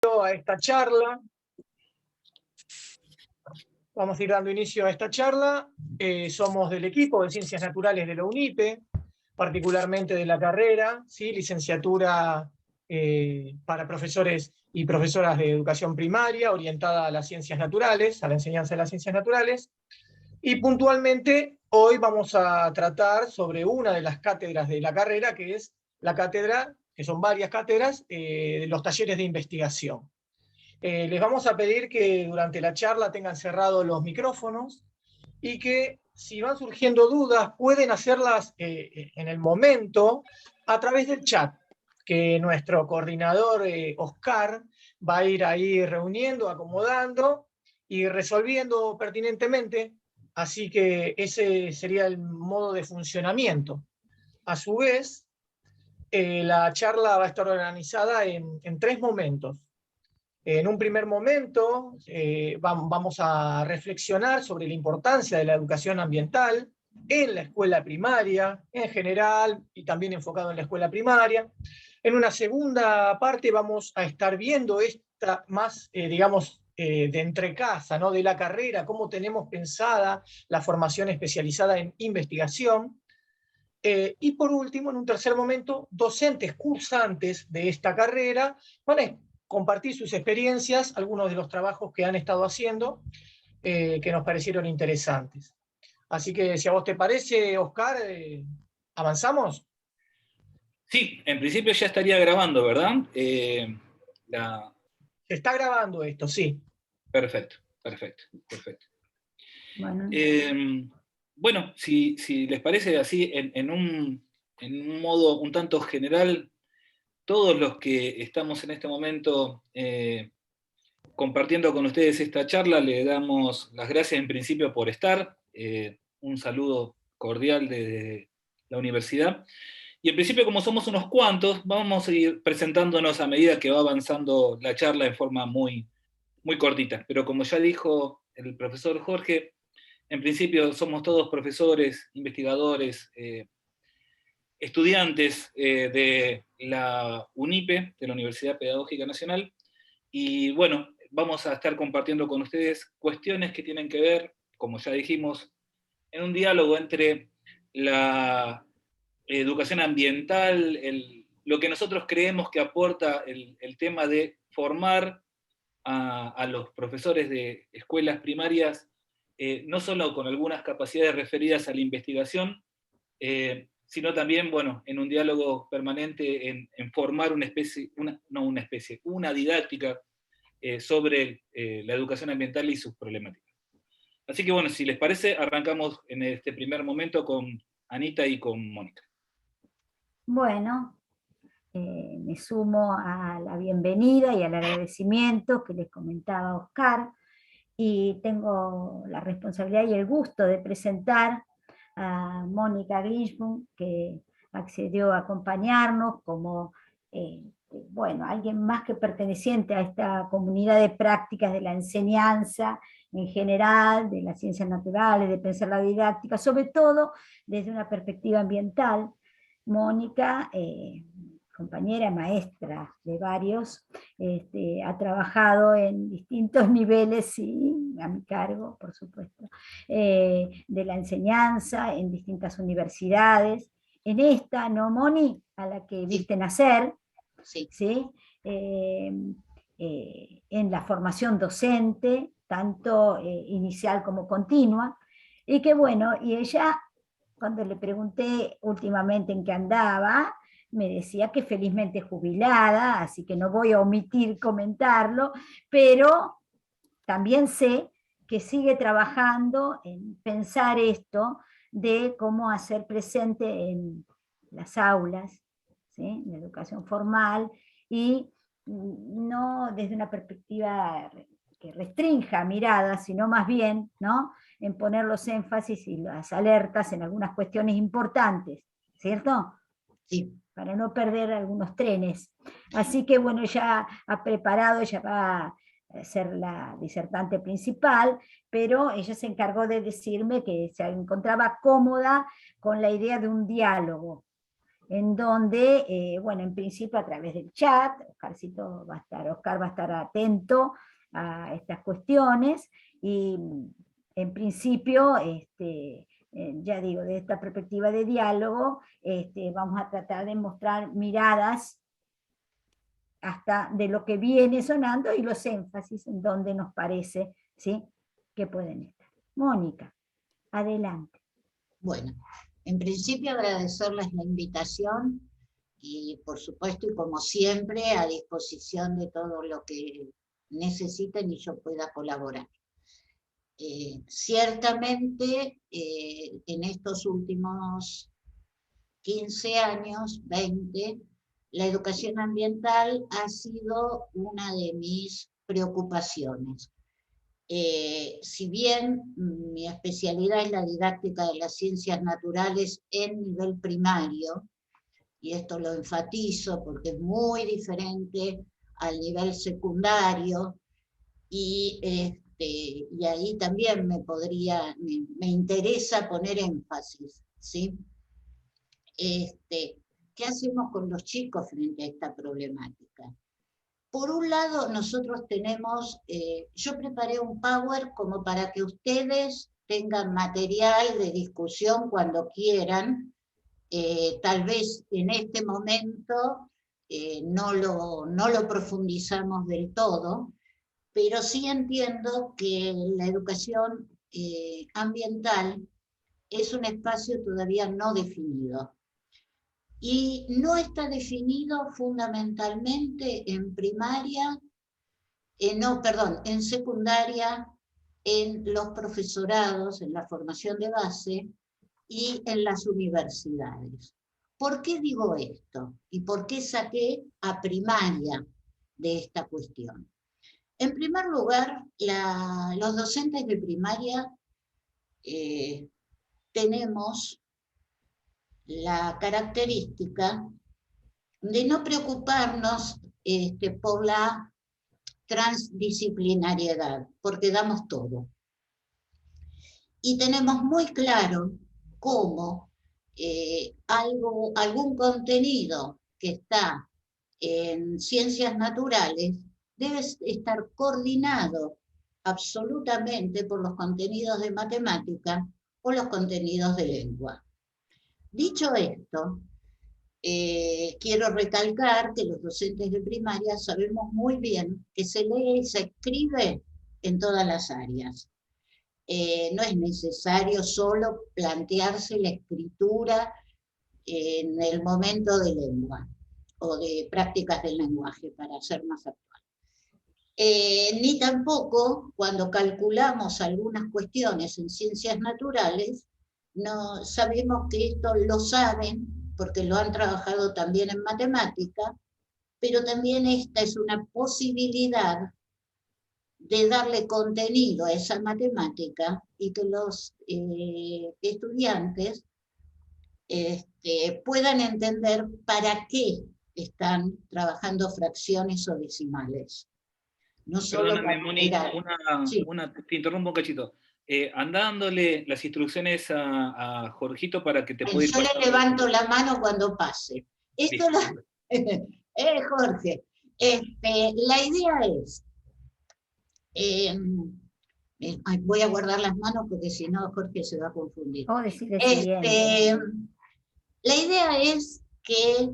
A esta charla. Vamos a ir dando inicio a esta charla. Somos del equipo de Ciencias Naturales de la UNIPE, particularmente de la carrera, ¿sí? Licenciatura para profesores y profesoras de educación primaria, orientada a las ciencias naturales, a la enseñanza de las ciencias naturales. Y puntualmente hoy vamos a tratar sobre una de las cátedras de la carrera, que es la cátedra, que son varias cátedras, de los talleres de investigación. Les vamos a pedir que durante la charla tengan cerrados los micrófonos y que si van surgiendo dudas pueden hacerlas en el momento a través del chat, que nuestro coordinador Oscar va a ir ahí reuniendo, acomodando y resolviendo pertinentemente. Así que ese sería el modo de funcionamiento. A su vez, la charla va a estar organizada en 3 momentos. En un primer momento vamos a reflexionar sobre la importancia de la educación ambiental en la escuela primaria, en general, y también enfocado en la escuela primaria. En una segunda parte vamos a estar viendo esta más, digamos, de entrecasa, ¿no? De la carrera, cómo tenemos pensada la formación especializada en investigación. Y por último, en un tercer momento, docentes cursantes de esta carrera van a compartir sus experiencias, algunos de los trabajos que han estado haciendo, que nos parecieron interesantes. Así que si a vos te parece, Oscar, ¿avanzamos? Sí, en principio ya estaría grabando, ¿verdad? Se está grabando esto, sí. Perfecto. Bueno, si les parece así, en un modo un tanto general, todos los que estamos en este momento compartiendo con ustedes esta charla, le damos las gracias en principio por estar. Un saludo cordial desde la universidad. Y en principio, como somos unos cuantos, vamos a ir presentándonos a medida que va avanzando la charla en forma muy, muy cortita. Pero como ya dijo el profesor Jorge, en principio somos todos profesores, investigadores, estudiantes de la UNIPE, de la Universidad Pedagógica Nacional, y bueno, vamos a estar compartiendo con ustedes cuestiones que tienen que ver, como ya dijimos, en un diálogo entre la educación ambiental, lo que nosotros creemos que aporta el tema de formar a los profesores de escuelas primarias, no solo con algunas capacidades referidas a la investigación, sino también, bueno, en un diálogo permanente en formar una didáctica sobre la educación ambiental y sus problemáticas. Así que bueno, si les parece, arrancamos en este primer momento con Anita y con Mónica. Bueno, me sumo a la bienvenida y al agradecimiento que les comentaba Oscar, y tengo la responsabilidad y el gusto de presentar a Mónica Grinspoon, que accedió a acompañarnos como bueno, alguien más que perteneciente a esta comunidad de prácticas de la enseñanza en general, de las ciencias naturales, de pensar la didáctica, sobre todo desde una perspectiva ambiental. Mónica, compañera maestra de varios, ha trabajado en distintos niveles, y a mi cargo, por supuesto, de la enseñanza en distintas universidades. En esta, ¿no, Moni? A la que viste nacer, sí. ¿sí? En la formación docente, tanto inicial como continua, y que bueno, y ella, cuando le pregunté últimamente en qué andaba, me decía que felizmente jubilada, así que no voy a omitir comentarlo, pero también sé que sigue trabajando en pensar esto de cómo hacer presente en las aulas, ¿sí? En la educación formal, y no desde una perspectiva que restrinja miradas, sino más bien, ¿no?, en poner los énfasis y las alertas en algunas cuestiones importantes, ¿cierto? Sí. Para no perder algunos trenes. Así que bueno, ella ha preparado, ella va a ser la disertante principal, pero ella se encargó de decirme que se encontraba cómoda con la idea de un diálogo. en donde, bueno, en principio a través del chat, Oscar va a estar atento a estas cuestiones, y en principio, ya digo, de esta perspectiva de diálogo, vamos a tratar de mostrar miradas hasta de lo que viene sonando y los énfasis en donde nos parece, ¿sí?, que pueden estar. Mónica, adelante. Bueno, en principio agradecerles la invitación y por supuesto y como siempre a disposición de todo lo que necesiten y yo pueda colaborar. Ciertamente en estos últimos 15 años, 20, la educación ambiental ha sido una de mis preocupaciones. Si bien mi especialidad es la didáctica de las ciencias naturales en nivel primario, y esto lo enfatizo porque es muy diferente al nivel secundario, y ahí también me interesa poner énfasis, ¿sí? ¿Qué hacemos con los chicos frente a esta problemática? Por un lado, nosotros tenemos, yo preparé un Power como para que ustedes tengan material de discusión cuando quieran. Tal vez en este momento no lo profundizamos del todo, pero sí entiendo que la educación ambiental es un espacio todavía no definido. Y no está definido fundamentalmente en primaria, en secundaria, en los profesorados, en la formación de base y en las universidades. ¿Por qué digo esto? ¿Y por qué saqué a primaria de esta cuestión? En primer lugar, los docentes de primaria tenemos la característica de no preocuparnos por la transdisciplinariedad, porque damos todo. Y tenemos muy claro cómo algún contenido que está en ciencias naturales debe estar coordinado absolutamente por los contenidos de matemática o los contenidos de lengua. Dicho esto, quiero recalcar que los docentes de primaria sabemos muy bien que se lee y se escribe en todas las áreas. No es necesario solo plantearse la escritura en el momento de lengua o de prácticas del lenguaje, para ser más actual. Ni tampoco cuando calculamos algunas cuestiones en ciencias naturales, no sabemos que esto lo saben porque lo han trabajado también en matemática, pero también esta es una posibilidad de darle contenido a esa matemática y que los estudiantes puedan entender para qué están trabajando fracciones o decimales. No solo perdóname, Moni, sí. te interrumpo un cachito. Anda dándole las instrucciones a Jorgito para que te pueda ir Yo pasando. le levanto la mano cuando pase. Jorge, la idea es, voy a guardar las manos porque si no Jorge se va a confundir. La idea es que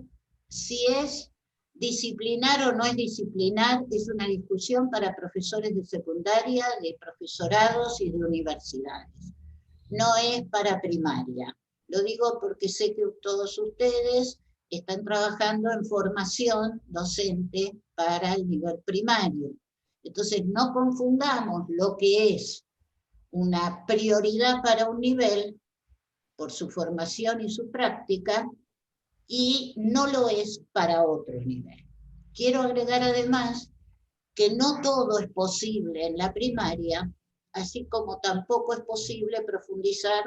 si es disciplinar o no es disciplinar, es una discusión para profesores de secundaria, de profesorados y de universidades. No es para primaria. Lo digo porque sé que todos ustedes están trabajando en formación docente para el nivel primario. Entonces no confundamos lo que es una prioridad para un nivel por su formación y su práctica, y no lo es para otro nivel. Quiero agregar además que no todo es posible en la primaria, así como tampoco es posible profundizar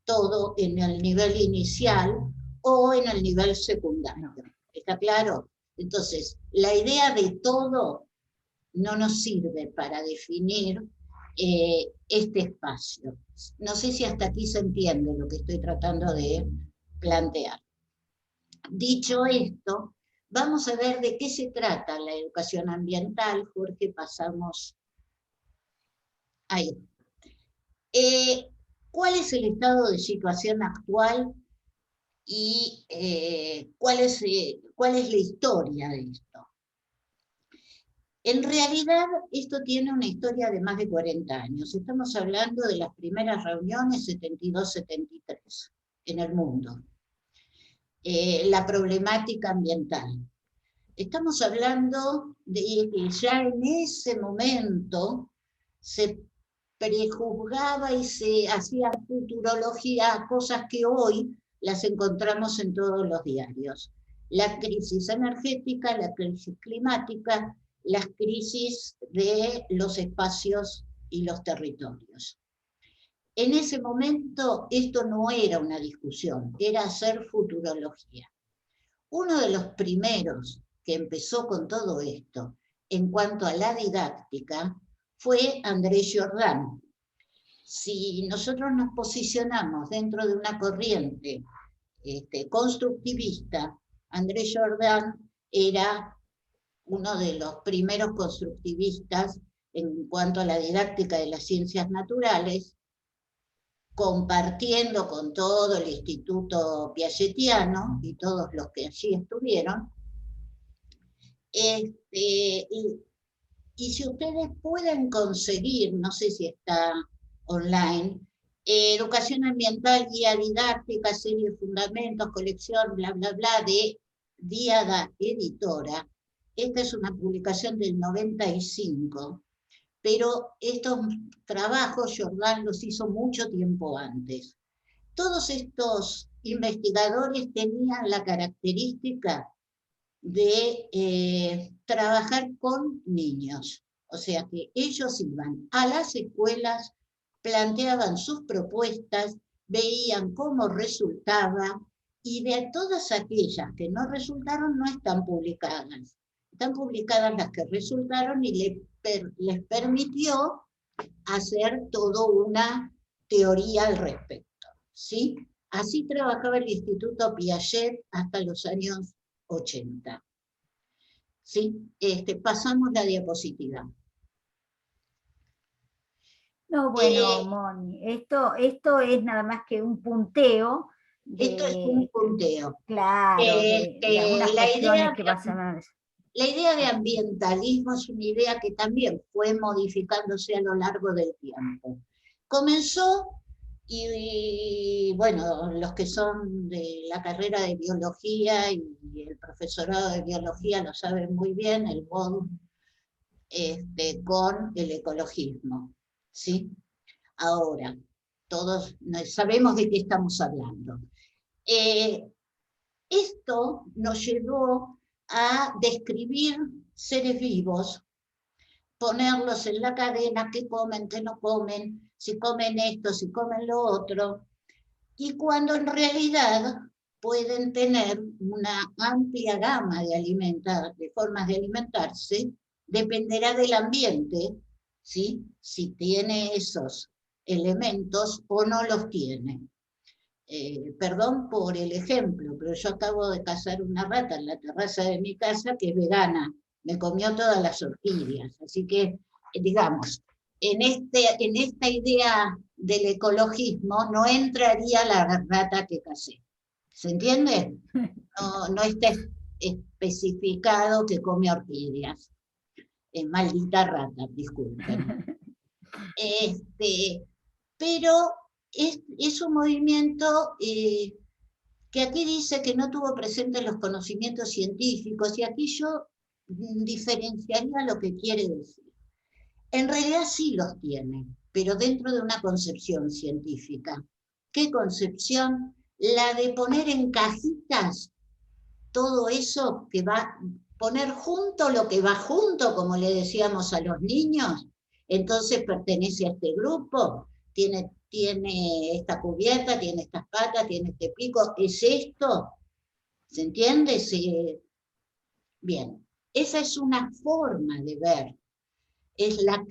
todo en el nivel inicial o en el nivel secundario. ¿Está claro? Entonces, la idea de todo no nos sirve para definir este espacio. No sé si hasta aquí se entiende lo que estoy tratando de plantear. Dicho esto, vamos a ver de qué se trata la educación ambiental. Jorge, pasamos ahí. ¿Cuál es el estado de situación actual y cuál es la historia de esto? En realidad, esto tiene una historia de más de 40 años. Estamos hablando de las primeras reuniones 72-73 en el mundo. La problemática ambiental. Estamos hablando de que ya en ese momento se prejuzgaba y se hacía futurología, cosas que hoy las encontramos en todos los diarios. La crisis energética, la crisis climática, las crisis de los espacios y los territorios. En ese momento esto no era una discusión, era hacer futurología. Uno de los primeros que empezó con todo esto en cuanto a la didáctica fue Andrés Jordan. Si nosotros nos posicionamos dentro de una corriente constructivista, Andrés Jordan era uno de los primeros constructivistas en cuanto a la didáctica de las ciencias naturales, compartiendo con todo el Instituto Piagetiano y todos los que allí estuvieron. Y si ustedes pueden conseguir, no sé si está online, Educación Ambiental, Guía Didáctica, Serie Fundamentos, colección, bla, bla, bla, de Diada Editora. Esta es una publicación del 95, pero estos trabajos Jordan los hizo mucho tiempo antes. Todos estos investigadores tenían la característica de trabajar con niños. O sea que ellos iban a las escuelas, planteaban sus propuestas, veían cómo resultaba, y de todas aquellas que no resultaron no están publicadas. Están publicadas las que resultaron y les permitió hacer toda una teoría al respecto, ¿sí? Así trabajaba el Instituto Piaget hasta los años 80. ¿Sí? Pasamos la diapositiva. No, bueno, Moni, esto es nada más que un punteo. Esto es un punteo. Claro, de algunas cuestiones que pasan a veces. La idea de ambientalismo es una idea que también fue modificándose a lo largo del tiempo. Comenzó, y bueno, los que son de la carrera de biología y el profesorado de biología lo saben muy bien, el bond con el ecologismo, ¿sí? Ahora, todos sabemos de qué estamos hablando. Esto nos llevó a describir seres vivos, ponerlos en la cadena, qué comen, qué no comen, si comen esto, si comen lo otro, y cuando en realidad pueden tener una amplia gama de formas de alimentarse, dependerá del ambiente, ¿sí? Si tiene esos elementos o no los tiene. Perdón por el ejemplo, pero yo acabo de cazar una rata en la terraza de mi casa que es vegana, me comió todas las orquídeas, así que, digamos, en esta idea del ecologismo no entraría la rata que casé. ¿Se entiende? No está especificado que come orquídeas. Maldita rata, disculpen. Pero es un movimiento que aquí dice que no tuvo presentes los conocimientos científicos, y aquí yo diferenciaría lo que quiere decir. En realidad sí los tiene, pero dentro de una concepción científica. ¿Qué concepción? La de poner en cajitas todo eso que va, poner junto lo que va junto, como le decíamos a los niños, entonces pertenece a este grupo, tiene esta cubierta, tiene estas patas, tiene este pico, ¿es esto? ¿Se entiende? Bien, esa es una forma de ver. Es la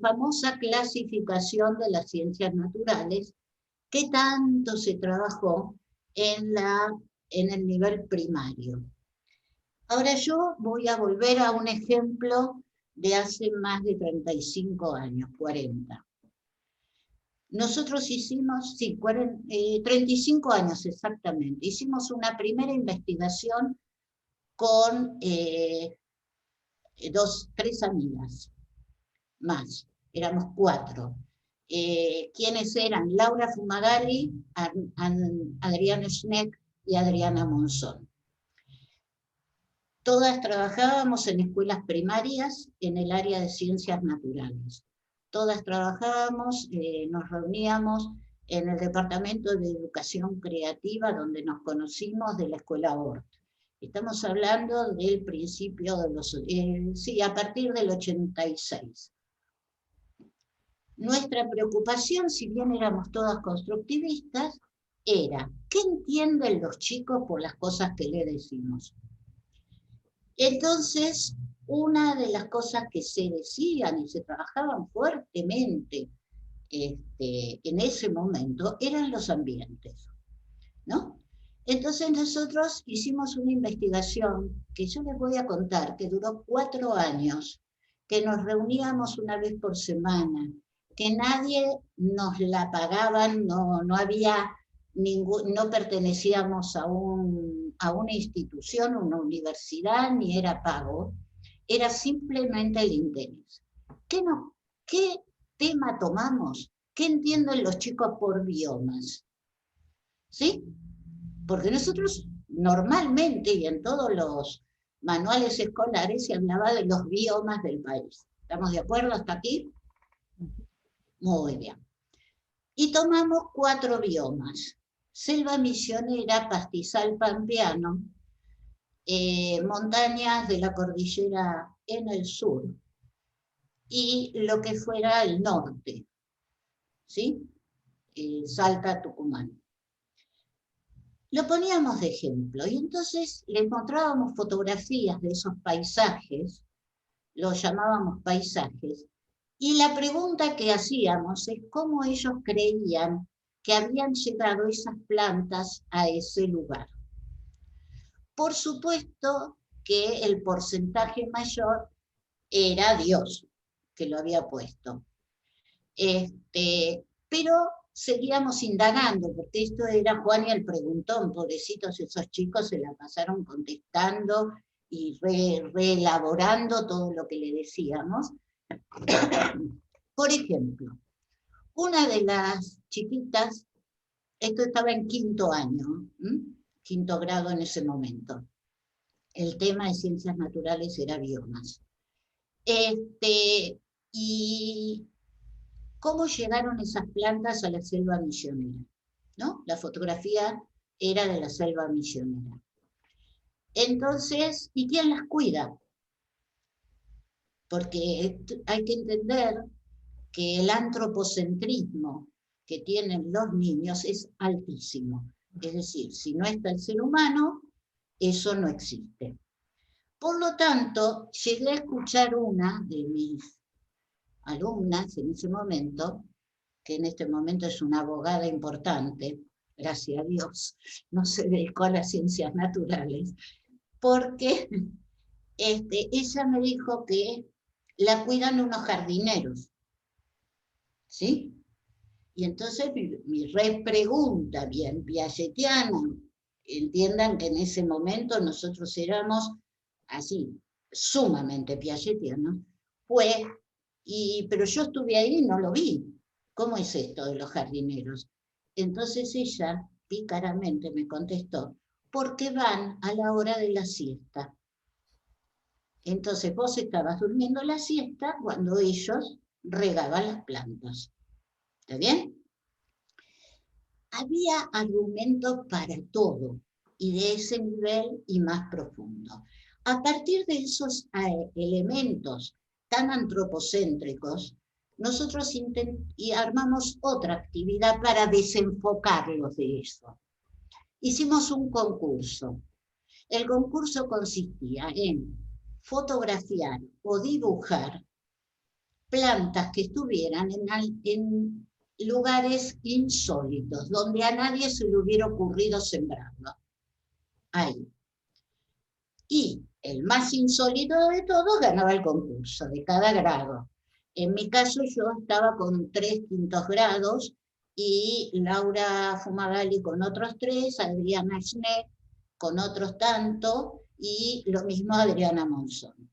famosa clasificación de las ciencias naturales que tanto se trabajó en la en el nivel primario. Ahora yo voy a volver a un ejemplo de hace más de 35 años, 40. Nosotros hicimos, sí, 35 años exactamente, hicimos una primera investigación con 3 amigas más, éramos 4. ¿Quiénes eran? Laura Fumagalli, Adriana Schneck y Adriana Monzón. Todas trabajábamos en escuelas primarias en el área de ciencias naturales. Todas trabajábamos, nos reuníamos en el departamento de educación creativa donde nos conocimos de la escuela Hort. Estamos hablando del principio de los, sí, a partir del 86. Nuestra preocupación, si bien éramos todas constructivistas, era ¿qué entienden los chicos por las cosas que le decimos? Entonces, una de las cosas que se decían y se trabajaban fuertemente en ese momento eran los ambientes, ¿no? Entonces nosotros hicimos una investigación que yo les voy a contar, que duró 4 años, que nos reuníamos una vez por semana, que nadie nos la pagaban, no había no pertenecíamos a una institución, una universidad, ni era pago, era simplemente el interés. ¿Qué tema tomamos? ¿Qué entienden los chicos por biomas? ¿Sí? Porque nosotros normalmente y en todos los manuales escolares se hablaba de los biomas del país. ¿Estamos de acuerdo hasta aquí? Muy bien. Y tomamos 4 biomas. Selva misionera, pastizal pampeano, montañas de la cordillera en el sur y lo que fuera el norte, ¿sí? Salta, Tucumán. Lo poníamos de ejemplo y entonces les mostrábamos fotografías de esos paisajes, los llamábamos paisajes, y la pregunta que hacíamos es cómo ellos creían que habían llegado esas plantas a ese lugar. Por supuesto que el porcentaje mayor era Dios, que lo había puesto. Pero seguíamos indagando, porque esto era Juan y el preguntón, pobrecitos esos chicos se la pasaron contestando y reelaborando todo lo que le decíamos. Por ejemplo, una de las chiquitas, esto estaba en 5º año, 5º grado en ese momento. El tema de ciencias naturales era biomas. Y cómo llegaron esas plantas a la selva misionera, ¿no? La fotografía era de la selva misionera. Entonces, ¿y quién las cuida? Porque hay que entender que el antropocentrismo que tienen los niños es altísimo. Es decir, si no está el ser humano, eso no existe. Por lo tanto, llegué a escuchar una de mis alumnas en ese momento, que en este momento es una abogada importante, gracias a Dios, no se dedicó a las ciencias naturales, porque ella me dijo que la cuidan unos jardineros, ¿sí? Y entonces mi repregunta, bien piagetiana, entiendan que en ese momento nosotros éramos así, sumamente piagetianos, fue, pero yo estuve ahí y no lo vi. ¿Cómo es esto de los jardineros? Entonces ella pícaramente me contestó, porque van a la hora de la siesta. Entonces vos estabas durmiendo la siesta cuando ellos regaban las plantas. ¿Está bien? Había argumentos para todo, y de ese nivel y más profundo. A partir de esos elementos tan antropocéntricos, nosotros armamos otra actividad para desenfocarlos de eso. Hicimos un concurso. El concurso consistía en fotografiar o dibujar plantas que estuvieran en lugares insólitos, donde a nadie se le hubiera ocurrido sembrarlo. ahí. Y el más insólito de todos ganaba el concurso, de cada grado. En mi caso yo estaba con 3 quintos grados, y Laura Fumagalli con otros 3, Adriana Schneck con otros tanto, y lo mismo Adriana Monzón.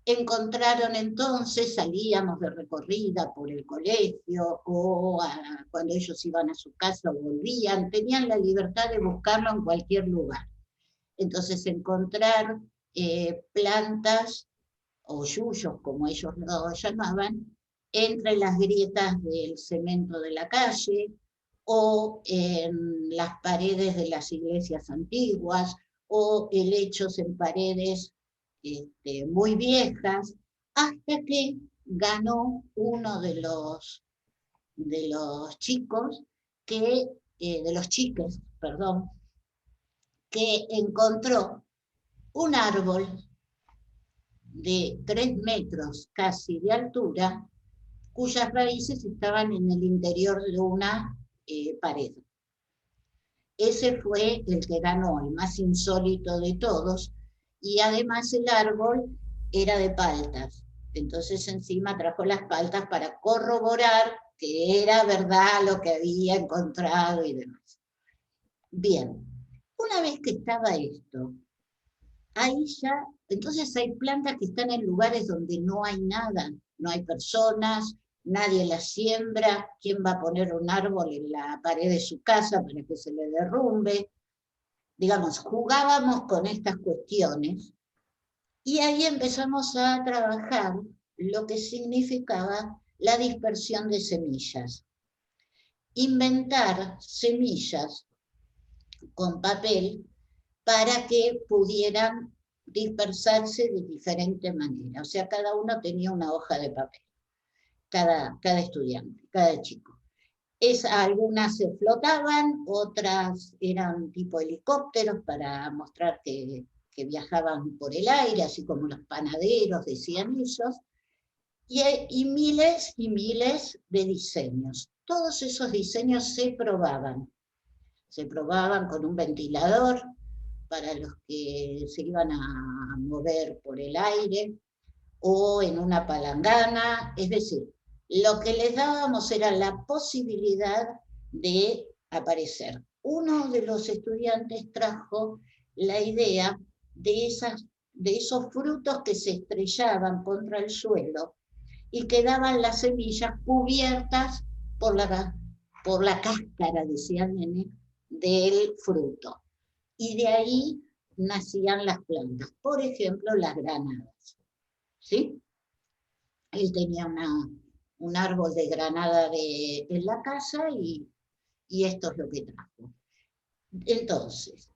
Encontraron entonces, salíamos de recorrida por el colegio, o cuando ellos iban a su casa o volvían, tenían la libertad de buscarlo en cualquier lugar. Entonces encontrar plantas o yuyos, como ellos lo llamaban, entre las grietas del cemento de la calle, o en las paredes de las iglesias antiguas, o helechos en paredes muy viejas, hasta que ganó uno de los chicos, de los chiques, perdón, que encontró un árbol de 3 metros casi de altura, cuyas raíces estaban en el interior de una pared. Ese fue el que ganó, el más insólito de todos, y además el árbol era de paltas. Entonces encima trajo las paltas para corroborar que era verdad lo que había encontrado y demás. Bien, una vez que estaba esto, ahí ya, entonces hay plantas que están en lugares donde no hay nada, no hay personas, nadie las siembra. ¿Quién va a poner un árbol en la pared de su casa para que se le derrumbe? Digamos, jugábamos con estas cuestiones, y ahí empezamos a trabajar lo que significaba la dispersión de semillas. Inventar semillas con papel para que pudieran dispersarse de diferente manera. O sea, cada uno tenía una hoja de papel, cada estudiante, cada chico. Algunas se flotaban, otras eran tipo helicópteros para mostrar que viajaban por el aire, así como los panaderos, decían ellos, y miles y miles de diseños. Todos esos diseños se probaban con un ventilador para los que se iban a mover por el aire, o en una palangana, es decir, lo que les dábamos era la posibilidad de aparecer. Uno de los estudiantes trajo la idea de esos frutos que se estrellaban contra el suelo y quedaban las semillas cubiertas por la cáscara, decía el nene, del fruto. Y de ahí nacían las plantas, por ejemplo, las granadas. ¿Sí? Él tenía un árbol de granada en la casa, y esto es lo que trajo. Entonces,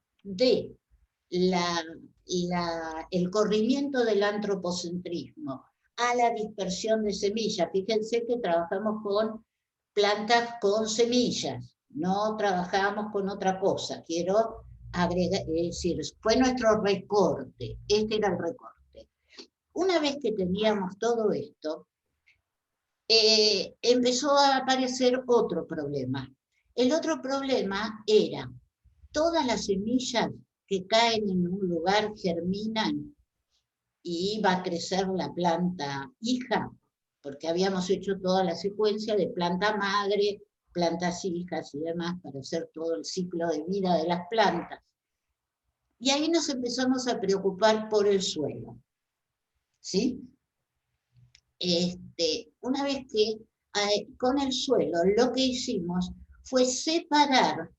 el corrimiento del antropocentrismo a la dispersión de semillas, fíjense que trabajamos con plantas con semillas, no trabajamos con otra cosa, quiero agregar, es decir, fue nuestro recorte, este era el recorte. Una vez que teníamos todo esto, empezó a aparecer otro problema. El otro problema era, todas las semillas que caen en un lugar germinan y va a crecer la planta hija, porque habíamos hecho toda la secuencia de planta madre, plantas hijas y demás, para hacer todo el ciclo de vida de las plantas. Y ahí nos empezamos a preocupar por el suelo. ¿Sí? Una vez que con el suelo lo que hicimos fue separar,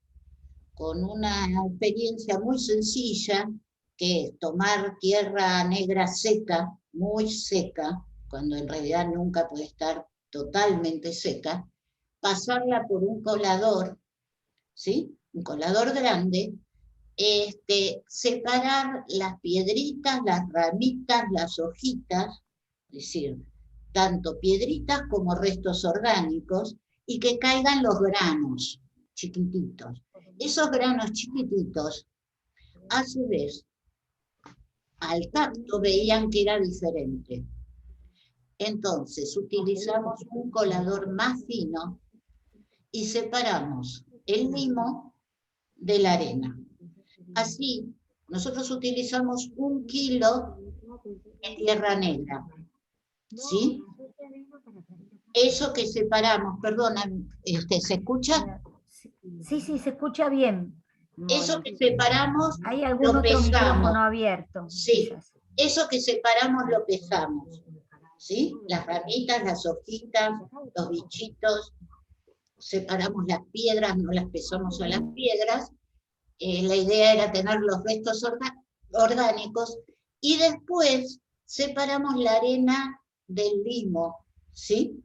con una experiencia muy sencilla, que es tomar tierra negra seca, muy seca, cuando en realidad nunca puede estar totalmente seca, pasarla por un colador, ¿sí? Un colador grande, separar las piedritas, las ramitas, las hojitas, es decir, tanto piedritas como restos orgánicos, y que caigan los granos chiquititos. Esos granos chiquititos, a su vez, al tacto veían que era diferente. Entonces utilizamos un colador más fino y separamos el limo de la arena. Así, nosotros utilizamos 1 kilo de tierra negra, ¿sí? Eso que separamos, perdona, ¿se escucha? Sí, sí, se escucha bien. Eso que separamos ¿Hay algún lo otro pesamos. micrófono abierto? Sí, Quizás. eso que separamos lo pesamos, ¿sí? Las ramitas, las hojitas, los bichitos, separamos las piedras, no las pesamos a las piedras. La idea era tener los restos orgánicos, y después separamos la arena del limo, ¿sí?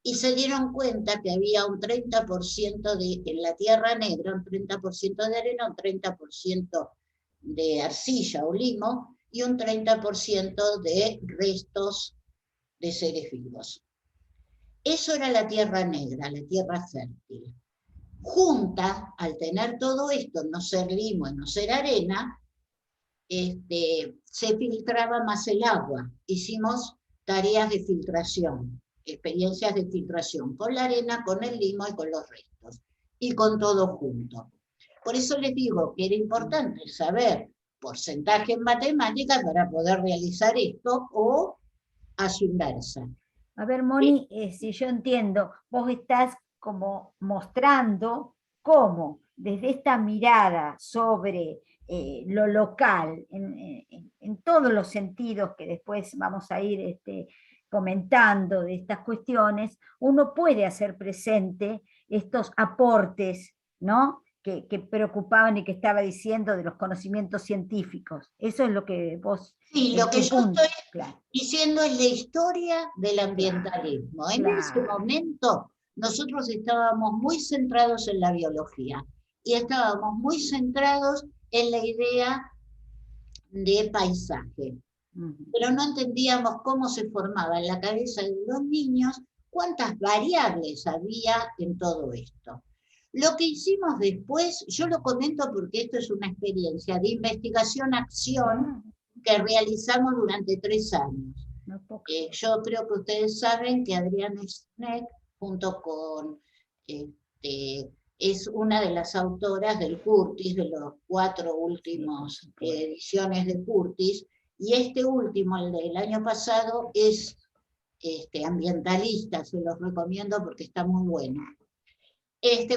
Y se dieron cuenta que había un 30% en la tierra negra, un 30% de arena, un 30% de arcilla o limo, y un 30% de restos de seres vivos. Eso era la tierra negra, la tierra fértil. Junta, al tener todo esto, no ser limo y no ser arena, se filtraba más el agua. Hicimos tareas de filtración, experiencias de filtración, con la arena, con el limo y con los restos, y con todo junto. Por eso les digo que era importante saber porcentaje en matemáticas para poder realizar esto, o a su inversa. A ver, Moni, si yo entiendo, vos estás como mostrando cómo desde esta mirada sobre lo local, en todos los sentidos que después vamos a ir comentando de estas cuestiones, uno puede hacer presente estos aportes, ¿no?, que preocupaban y que estaba diciendo de los conocimientos científicos. Eso es lo que vos... Sí, lo que yo punto, estoy diciendo es la historia del ambientalismo. Claro, en ese momento nosotros estábamos muy centrados en la biología, y estábamos muy centrados en la idea de paisaje. Pero no entendíamos cómo se formaba en la cabeza de los niños, cuántas variables había en todo esto. Lo que hicimos después, yo lo comento porque esto es una experiencia de investigación-acción que realizamos durante 3 años. Yo creo que ustedes saben que Adriana Schneck, junto con, es una de las autoras del Curtis, de los 4 últimos ediciones de Curtis, y este último, el del año pasado, es ambientalista, se los recomiendo porque está muy bueno.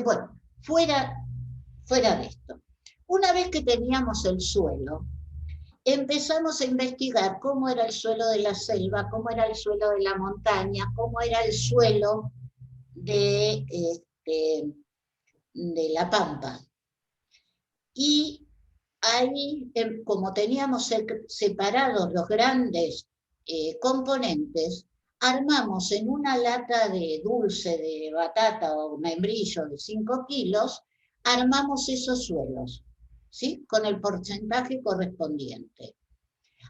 Bueno, fuera de esto. Una vez que teníamos el suelo, empezamos a investigar cómo era el suelo de la selva, cómo era el suelo de la montaña, cómo era el suelo de la pampa. Y ahí, como teníamos separados los grandes componentes, armamos en una lata de dulce de batata o membrillo de 5 kilos, armamos esos suelos, ¿sí?, con el porcentaje correspondiente.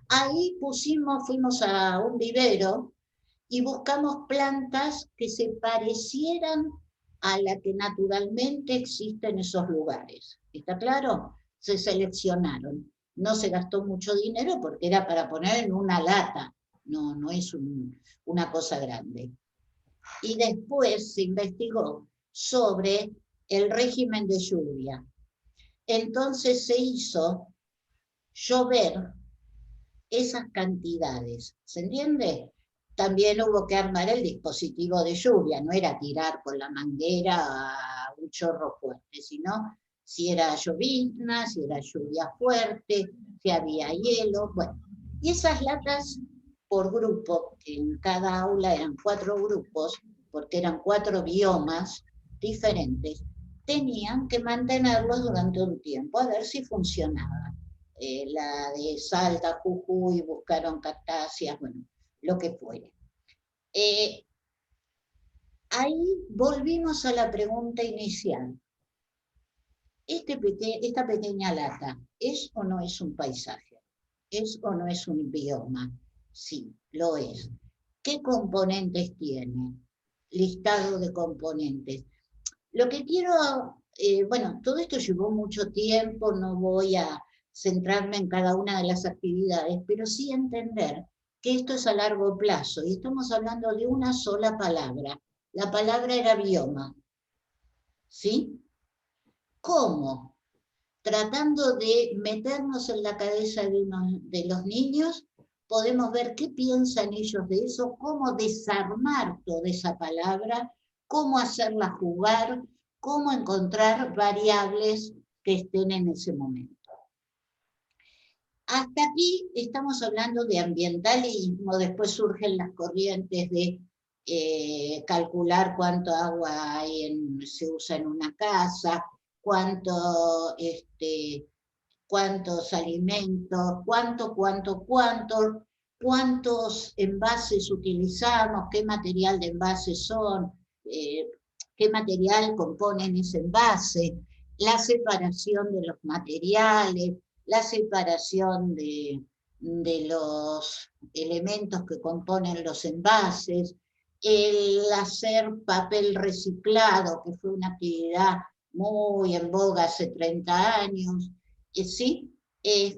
Ahí fuimos a un vivero y buscamos plantas que se parecieran a la que naturalmente existe en esos lugares. ¿Está claro? Se seleccionaron. No se gastó mucho dinero porque era para poner en una lata. No es una cosa grande. Y después se investigó sobre el régimen de lluvia. Entonces se hizo llover esas cantidades. ¿Se entiende? También hubo que armar el dispositivo de lluvia. No era tirar con la manguera a un chorro fuerte, sino si era llovizna, si era lluvia fuerte, si había hielo. Bueno, y esas latas por grupo, en cada aula eran 4 grupos, porque eran 4 biomas diferentes, tenían que mantenerlos durante un tiempo, a ver si funcionaba. La de Salta, Jujuy, buscaron cactáceas, bueno, lo que fuere. Ahí volvimos a la pregunta inicial. Esta pequeña lata, ¿es o no es un paisaje? ¿Es o no es un bioma? Sí, lo es. ¿Qué componentes tiene? Listado de componentes. Lo que quiero, bueno, todo esto llevó mucho tiempo, no voy a centrarme en cada una de las actividades, pero sí entender que esto es a largo plazo, y estamos hablando de una sola palabra. La palabra era bioma. ¿Sí? ¿Cómo tratando de meternos en la cabeza de los niños, podemos ver qué piensan ellos de eso, cómo desarmar toda esa palabra, cómo hacerla jugar, cómo encontrar variables que estén en ese momento. Hasta aquí estamos hablando de ambientalismo, después surgen las corrientes de calcular cuánto agua se usa en una casa, cuántos alimentos, cuántos envases utilizamos, qué material de envases son, qué material componen ese envase, la separación de los materiales, la separación de los elementos que componen los envases, el hacer papel reciclado, que fue una actividad muy en boga hace 30 años, ¿sí? El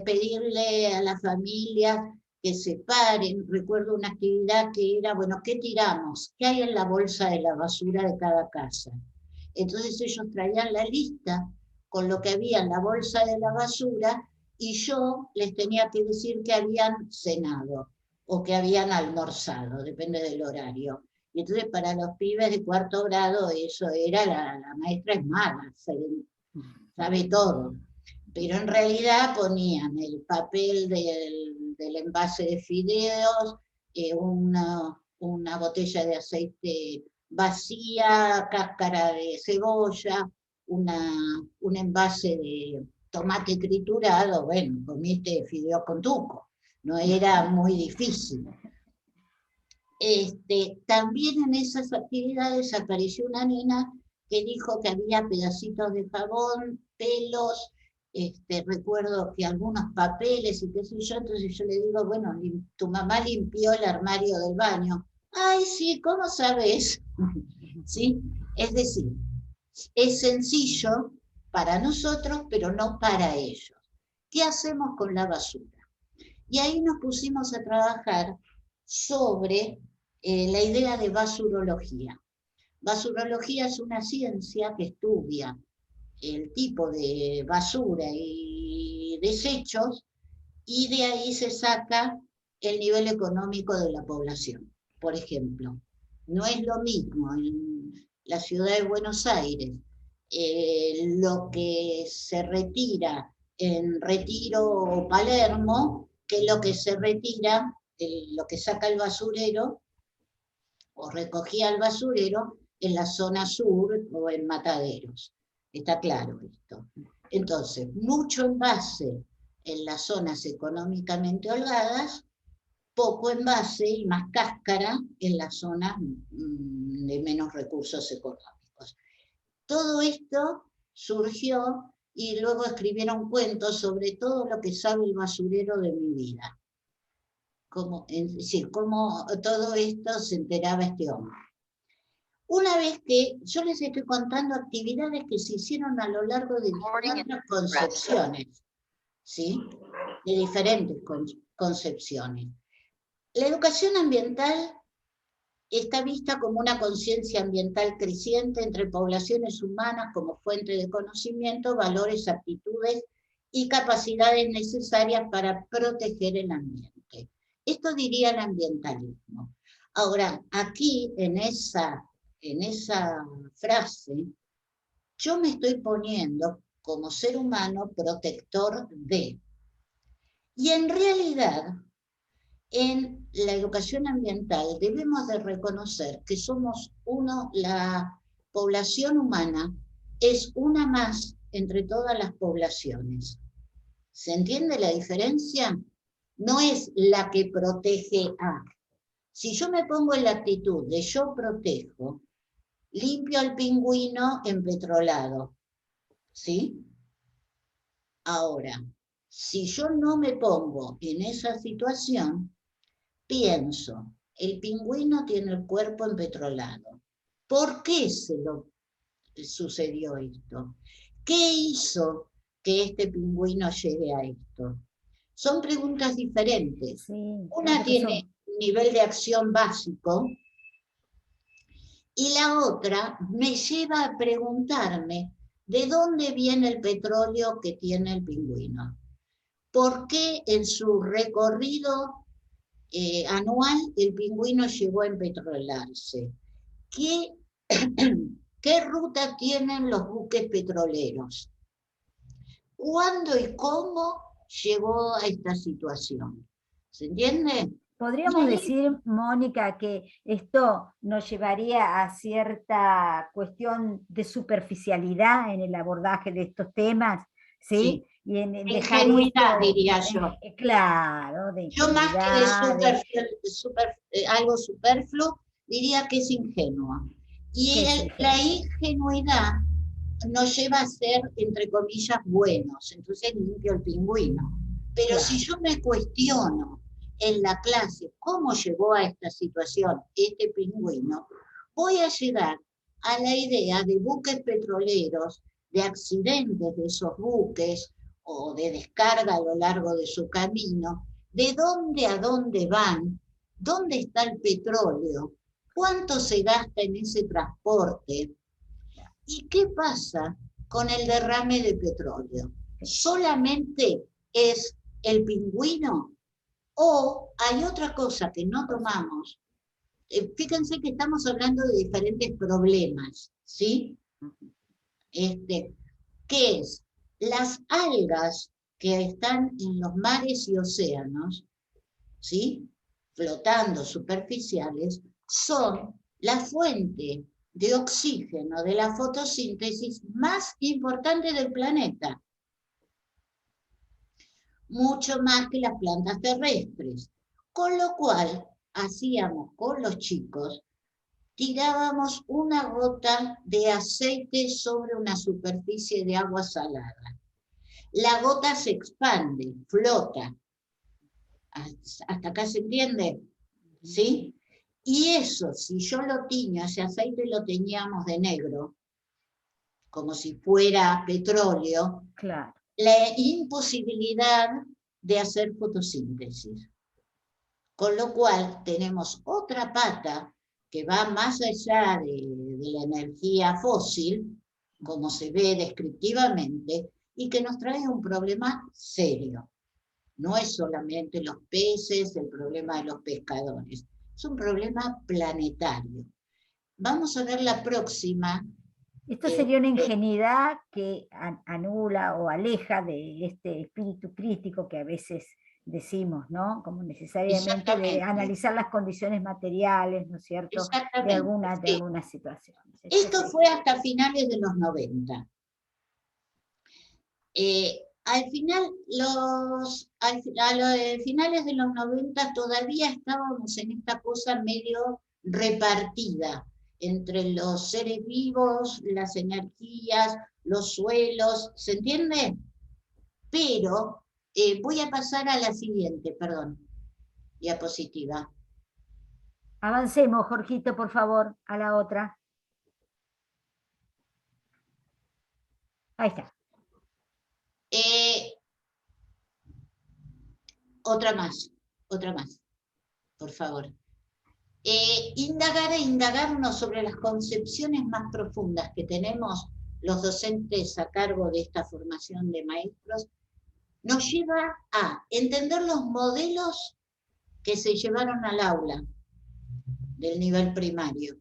pedirle a la familia que separen. Recuerdo una actividad que era, bueno, ¿qué tiramos? ¿Qué hay en la bolsa de la basura de cada casa? Entonces ellos traían la lista con lo que había en la bolsa de la basura y yo les tenía que decir que habían cenado o que habían almorzado, depende del horario. Y entonces para los pibes de 4º grado eso era, la maestra es mala, sabe todo. Pero en realidad ponían el papel del envase de fideos, una botella de aceite vacía, cáscara de cebolla, un envase de tomate triturado. Bueno, comiste fideo con tuco, no era muy difícil. También en esas actividades apareció una nena que dijo que había pedacitos de jabón, pelos, recuerdo que algunos papeles y qué sé yo. Entonces yo le digo, bueno, tu mamá limpió el armario del baño. Ay, sí, ¿cómo sabes? ¿Sí? Es decir, es sencillo para nosotros, pero no para ellos. ¿Qué hacemos con la basura? Y ahí nos pusimos a trabajar sobre la idea de basurología. Basurología es una ciencia que estudia el tipo de basura y desechos, y de ahí se saca el nivel económico de la población. Por ejemplo, no es lo mismo en la ciudad de Buenos Aires lo que se retira en Retiro o Palermo que lo que se retira, lo que saca el basurero o recogía el basurero en la zona sur o en Mataderos. Está claro esto. Entonces, mucho envase en las zonas económicamente holgadas, poco envase y más cáscara en las zonas de menos recursos económicos. Todo esto surgió y luego escribieron cuentos sobre todo lo que sabe el basurero de mi vida. Es decir, cómo todo esto se enteraba este hombre. Una vez que yo les estoy contando actividades que se hicieron a lo largo de diferentes concepciones, ¿sí? De diferentes concepciones. La educación ambiental está vista como una conciencia ambiental creciente entre poblaciones humanas como fuente de conocimiento, valores, aptitudes y capacidades necesarias para proteger el ambiente. Esto diría el ambientalismo. Ahora, aquí en esa frase, yo me estoy poniendo como ser humano protector de. Y en realidad, en la educación ambiental debemos de reconocer que somos la población humana es una más entre todas las poblaciones. ¿Se entiende la diferencia? No es la que protege a. Si yo me pongo en la actitud de yo protejo, limpio al pingüino empetrolado, ¿sí? Ahora, si yo no me pongo en esa situación, pienso, el pingüino tiene el cuerpo empetrolado. ¿Por qué sucedió esto? ¿Qué hizo que este pingüino llegue a esto? Son preguntas diferentes. Sí, una tiene nivel de acción básico y la otra me lleva a preguntarme ¿De dónde viene el petróleo que tiene el pingüino? ¿Por qué en su recorrido anual el pingüino llegó a empetrolarse? ¿Qué ruta tienen los buques petroleros? ¿Cuándo y cómo llegó a esta situación? ¿Se entiende? ¿Podríamos decir, Mónica, que esto nos llevaría a cierta cuestión de superficialidad en el abordaje de estos temas? ¿Sí? Sí. Y en Ingenuidad, diría yo. Claro, de Yo más que de algo superfluo, diría que es ingenuo. Y la ingenuidad nos lleva a ser, entre comillas, buenos. Entonces limpio el pingüino. Pero claro, si yo me cuestiono en la clase cómo llegó a esta situación este pingüino, voy a llegar a la idea de buques petroleros, de accidentes de esos buques o de descarga a lo largo de su camino, de dónde a dónde van, dónde está el petróleo, cuánto se gasta en ese transporte y qué pasa con el derrame de petróleo. ¿Solamente es el pingüino? ¿O hay otra cosa que no tomamos? Fíjense que estamos hablando de diferentes problemas, ¿sí? ¿Qué es? Las algas que están en los mares y océanos, ¿sí?, flotando superficiales, son la fuente de oxígeno de la fotosíntesis más importante del planeta. Mucho más que las plantas terrestres. Con lo cual, hacíamos con los chicos, tirábamos una gota de aceite sobre una superficie de agua salada. La gota se expande, flota. ¿Hasta acá se entiende? ¿Sí? Y eso, si yo lo tiño, ese aceite lo teñíamos de negro, como si fuera petróleo, claro, la imposibilidad de hacer fotosíntesis. Con lo cual tenemos otra pata que va más allá de la energía fósil, como se ve descriptivamente, y que nos trae un problema serio. No es solamente los peces, el problema de los pescadores, es un problema planetario. Vamos a ver la próxima. Esto sería una ingenuidad que anula o aleja de este espíritu crítico que a veces decimos, ¿no? Como necesariamente de analizar las condiciones materiales, ¿no es cierto?, de algunas situaciones. Esto fue hasta finales de los 90. Al final, a finales de los 90 todavía estábamos en esta cosa medio repartida entre los seres vivos, las energías, los suelos, ¿se entiende? Pero voy a pasar a la siguiente, perdón, diapositiva. Avancemos, Jorgito, por favor, a la otra. Ahí está. Otra más, por favor. Indagarnos sobre las concepciones más profundas que tenemos los docentes a cargo de esta formación de maestros, nos lleva a entender los modelos que se llevaron al aula del nivel primario.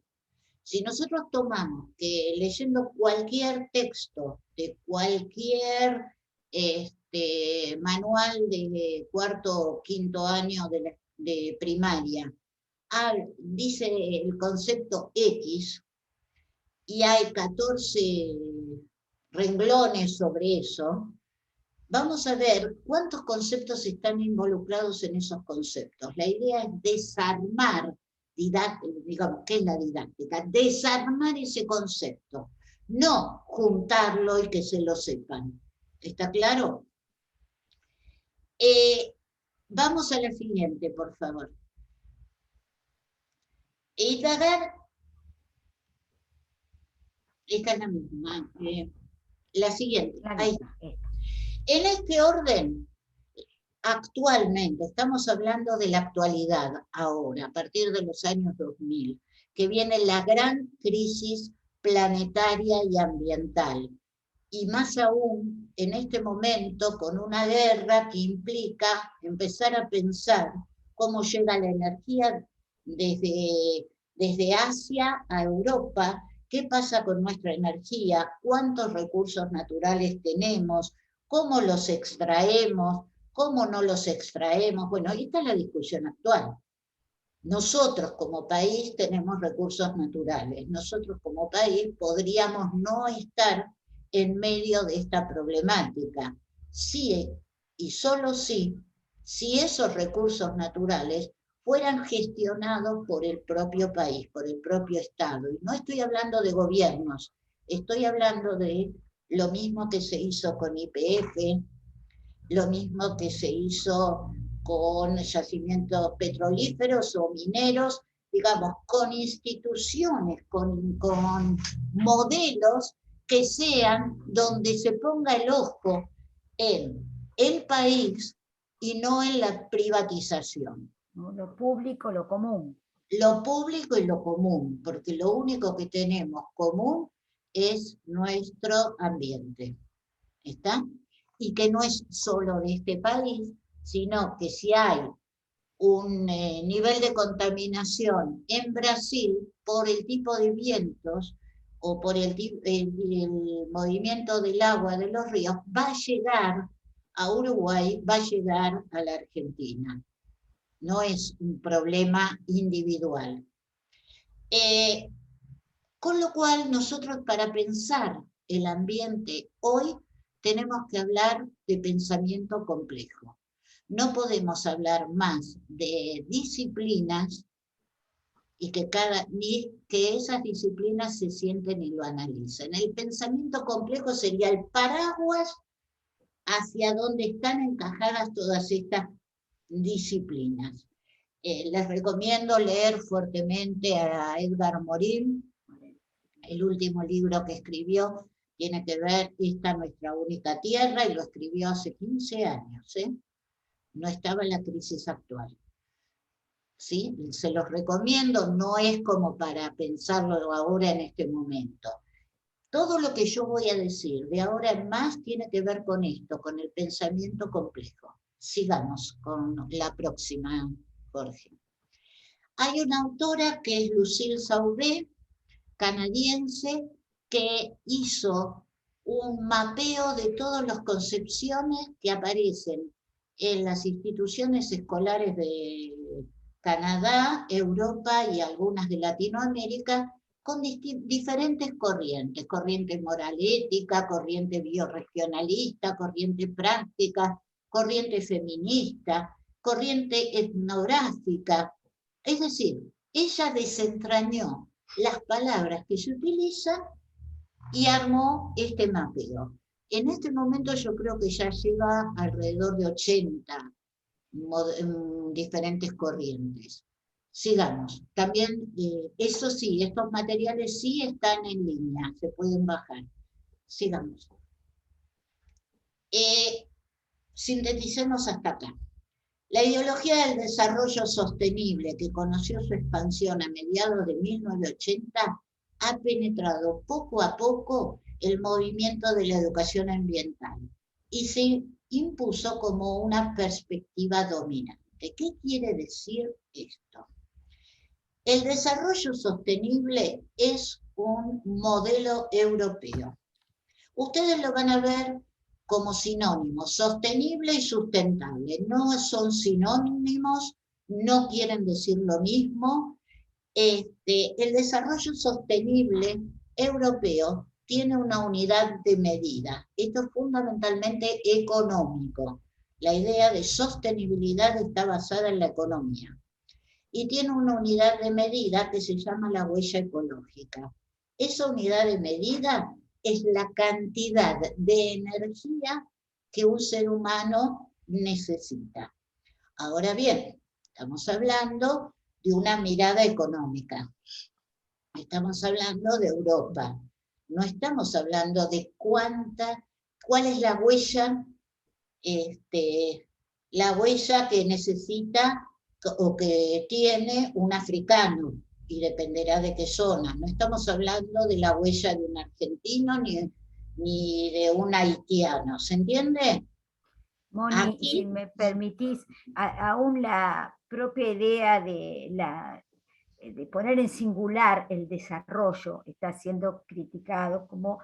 Si nosotros tomamos que leyendo cualquier texto de cualquier manual de cuarto o quinto año de primaria, dice el concepto X, y hay 14 renglones sobre eso, vamos a ver cuántos conceptos están involucrados en esos conceptos. La idea es desarmar, digamos, ¿qué es la didáctica? Desarmar ese concepto, no juntarlo y que se lo sepan. ¿Está claro? Vamos a la siguiente, por favor. Indagar, esta es la misma. La siguiente, ahí está. En este orden, actualmente, estamos hablando de la actualidad ahora, a partir de los años 2000, que viene la gran crisis planetaria y ambiental, y más aún en este momento con una guerra que implica empezar a pensar cómo llega la energía desde Asia a Europa, qué pasa con nuestra energía, cuántos recursos naturales tenemos, cómo los extraemos, cómo no los extraemos. Bueno, esta es la discusión actual. Nosotros como país tenemos recursos naturales. Nosotros como país podríamos no estar en medio de esta problemática. Sí, y solo si esos recursos naturales fueran gestionados por el propio país, por el propio Estado. Y no estoy hablando de gobiernos, estoy hablando de lo mismo que se hizo con YPF, lo mismo que se hizo con yacimientos petrolíferos o mineros, digamos, con instituciones, con modelos que sean donde se ponga el ojo en el país y no en la privatización. Lo público, lo común. Lo público y lo común, porque lo único que tenemos común es nuestro ambiente. ¿Está? Y que no es solo de este país, sino que si hay un nivel de contaminación en Brasil por el tipo de vientos o por el movimiento del agua de los ríos, va a llegar a Uruguay, va a llegar a la Argentina. No es un problema individual. Con lo cual, nosotros para pensar el ambiente hoy tenemos que hablar de pensamiento complejo. No podemos hablar más de disciplinas y ni que esas disciplinas se sienten y lo analicen. El pensamiento complejo sería el paraguas hacia donde están encajadas todas estas disciplinas. Les recomiendo leer fuertemente a Edgar Morin. El último libro que escribió tiene que ver Esta nuestra única tierra, y lo escribió hace 15 años. No estaba en la crisis actual. ¿Sí? Se los recomiendo, no es como para pensarlo ahora en este momento. Todo lo que yo voy a decir de ahora en más tiene que ver con esto, con el pensamiento complejo. Sigamos con la próxima, Jorge. Hay una autora que es Lucille Sauvé, canadiense, que hizo un mapeo de todas las concepciones que aparecen en las instituciones escolares de Canadá, Europa y algunas de Latinoamérica, con diferentes corrientes, corriente moral ética, corriente bioregionalista, corriente práctica, corriente feminista, corriente etnográfica. Es decir, ella desentrañó las palabras que se utilizan y armó este mapeo. En este momento yo creo que ya lleva alrededor de 80 diferentes corrientes. Sigamos. También, eso sí, estos materiales sí están en línea, se pueden bajar. Sigamos. Sinteticemos hasta acá. La ideología del desarrollo sostenible, que conoció su expansión a mediados de 1980, ha penetrado poco a poco el movimiento de la educación ambiental y se impuso como una perspectiva dominante. ¿Qué quiere decir esto? El desarrollo sostenible es un modelo europeo. Ustedes lo van a ver como sinónimos, sostenible y sustentable. No son sinónimos, no quieren decir lo mismo. El desarrollo sostenible europeo tiene una unidad de medida. Esto es fundamentalmente económico. La idea de sostenibilidad está basada en la economía. Y tiene una unidad de medida que se llama la huella ecológica. Esa unidad de medida es la cantidad de energía que un ser humano necesita. Ahora bien, estamos hablando de una mirada económica. Estamos hablando de Europa. No estamos hablando de cuál es la huella que necesita o que tiene un africano, y dependerá de qué zona. No estamos hablando de la huella de un argentino ni de un haitiano, ¿se entiende? Moni, Aquí, si me permitís, aún la propia idea de poner en singular el desarrollo está siendo criticado como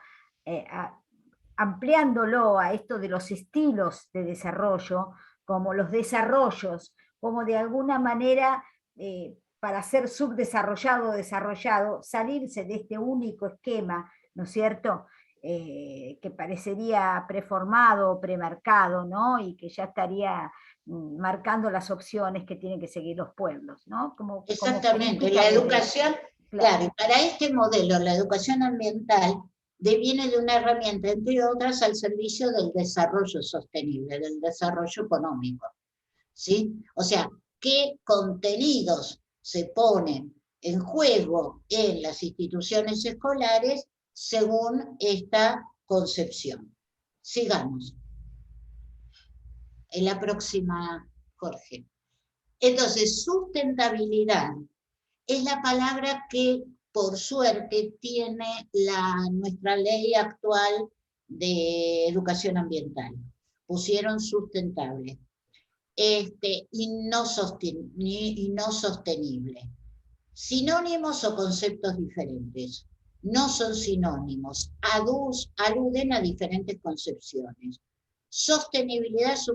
ampliándolo a esto de los estilos de desarrollo, como los desarrollos, como de alguna manera para ser subdesarrollado o desarrollado, salirse de este único esquema, ¿no es cierto?, que parecería preformado o premarcado, ¿no? Y que ya estaría marcando las opciones que tienen que seguir los pueblos, ¿no? Como exactamente, política la desde, educación, claro, y para este modelo, la educación ambiental deviene de una herramienta, entre otras, al servicio del desarrollo sostenible, del desarrollo económico, ¿sí? O sea, ¿qué contenidos se ponen en juego en las instituciones escolares según esta concepción? Sigamos. En la próxima, Jorge. Entonces, sustentabilidad es la palabra que, por suerte, tiene nuestra ley actual de educación ambiental. Pusieron sustentable. Y no sostenible. Sinónimos o conceptos diferentes. No son sinónimos, aluden a diferentes concepciones. Sostenibilidad es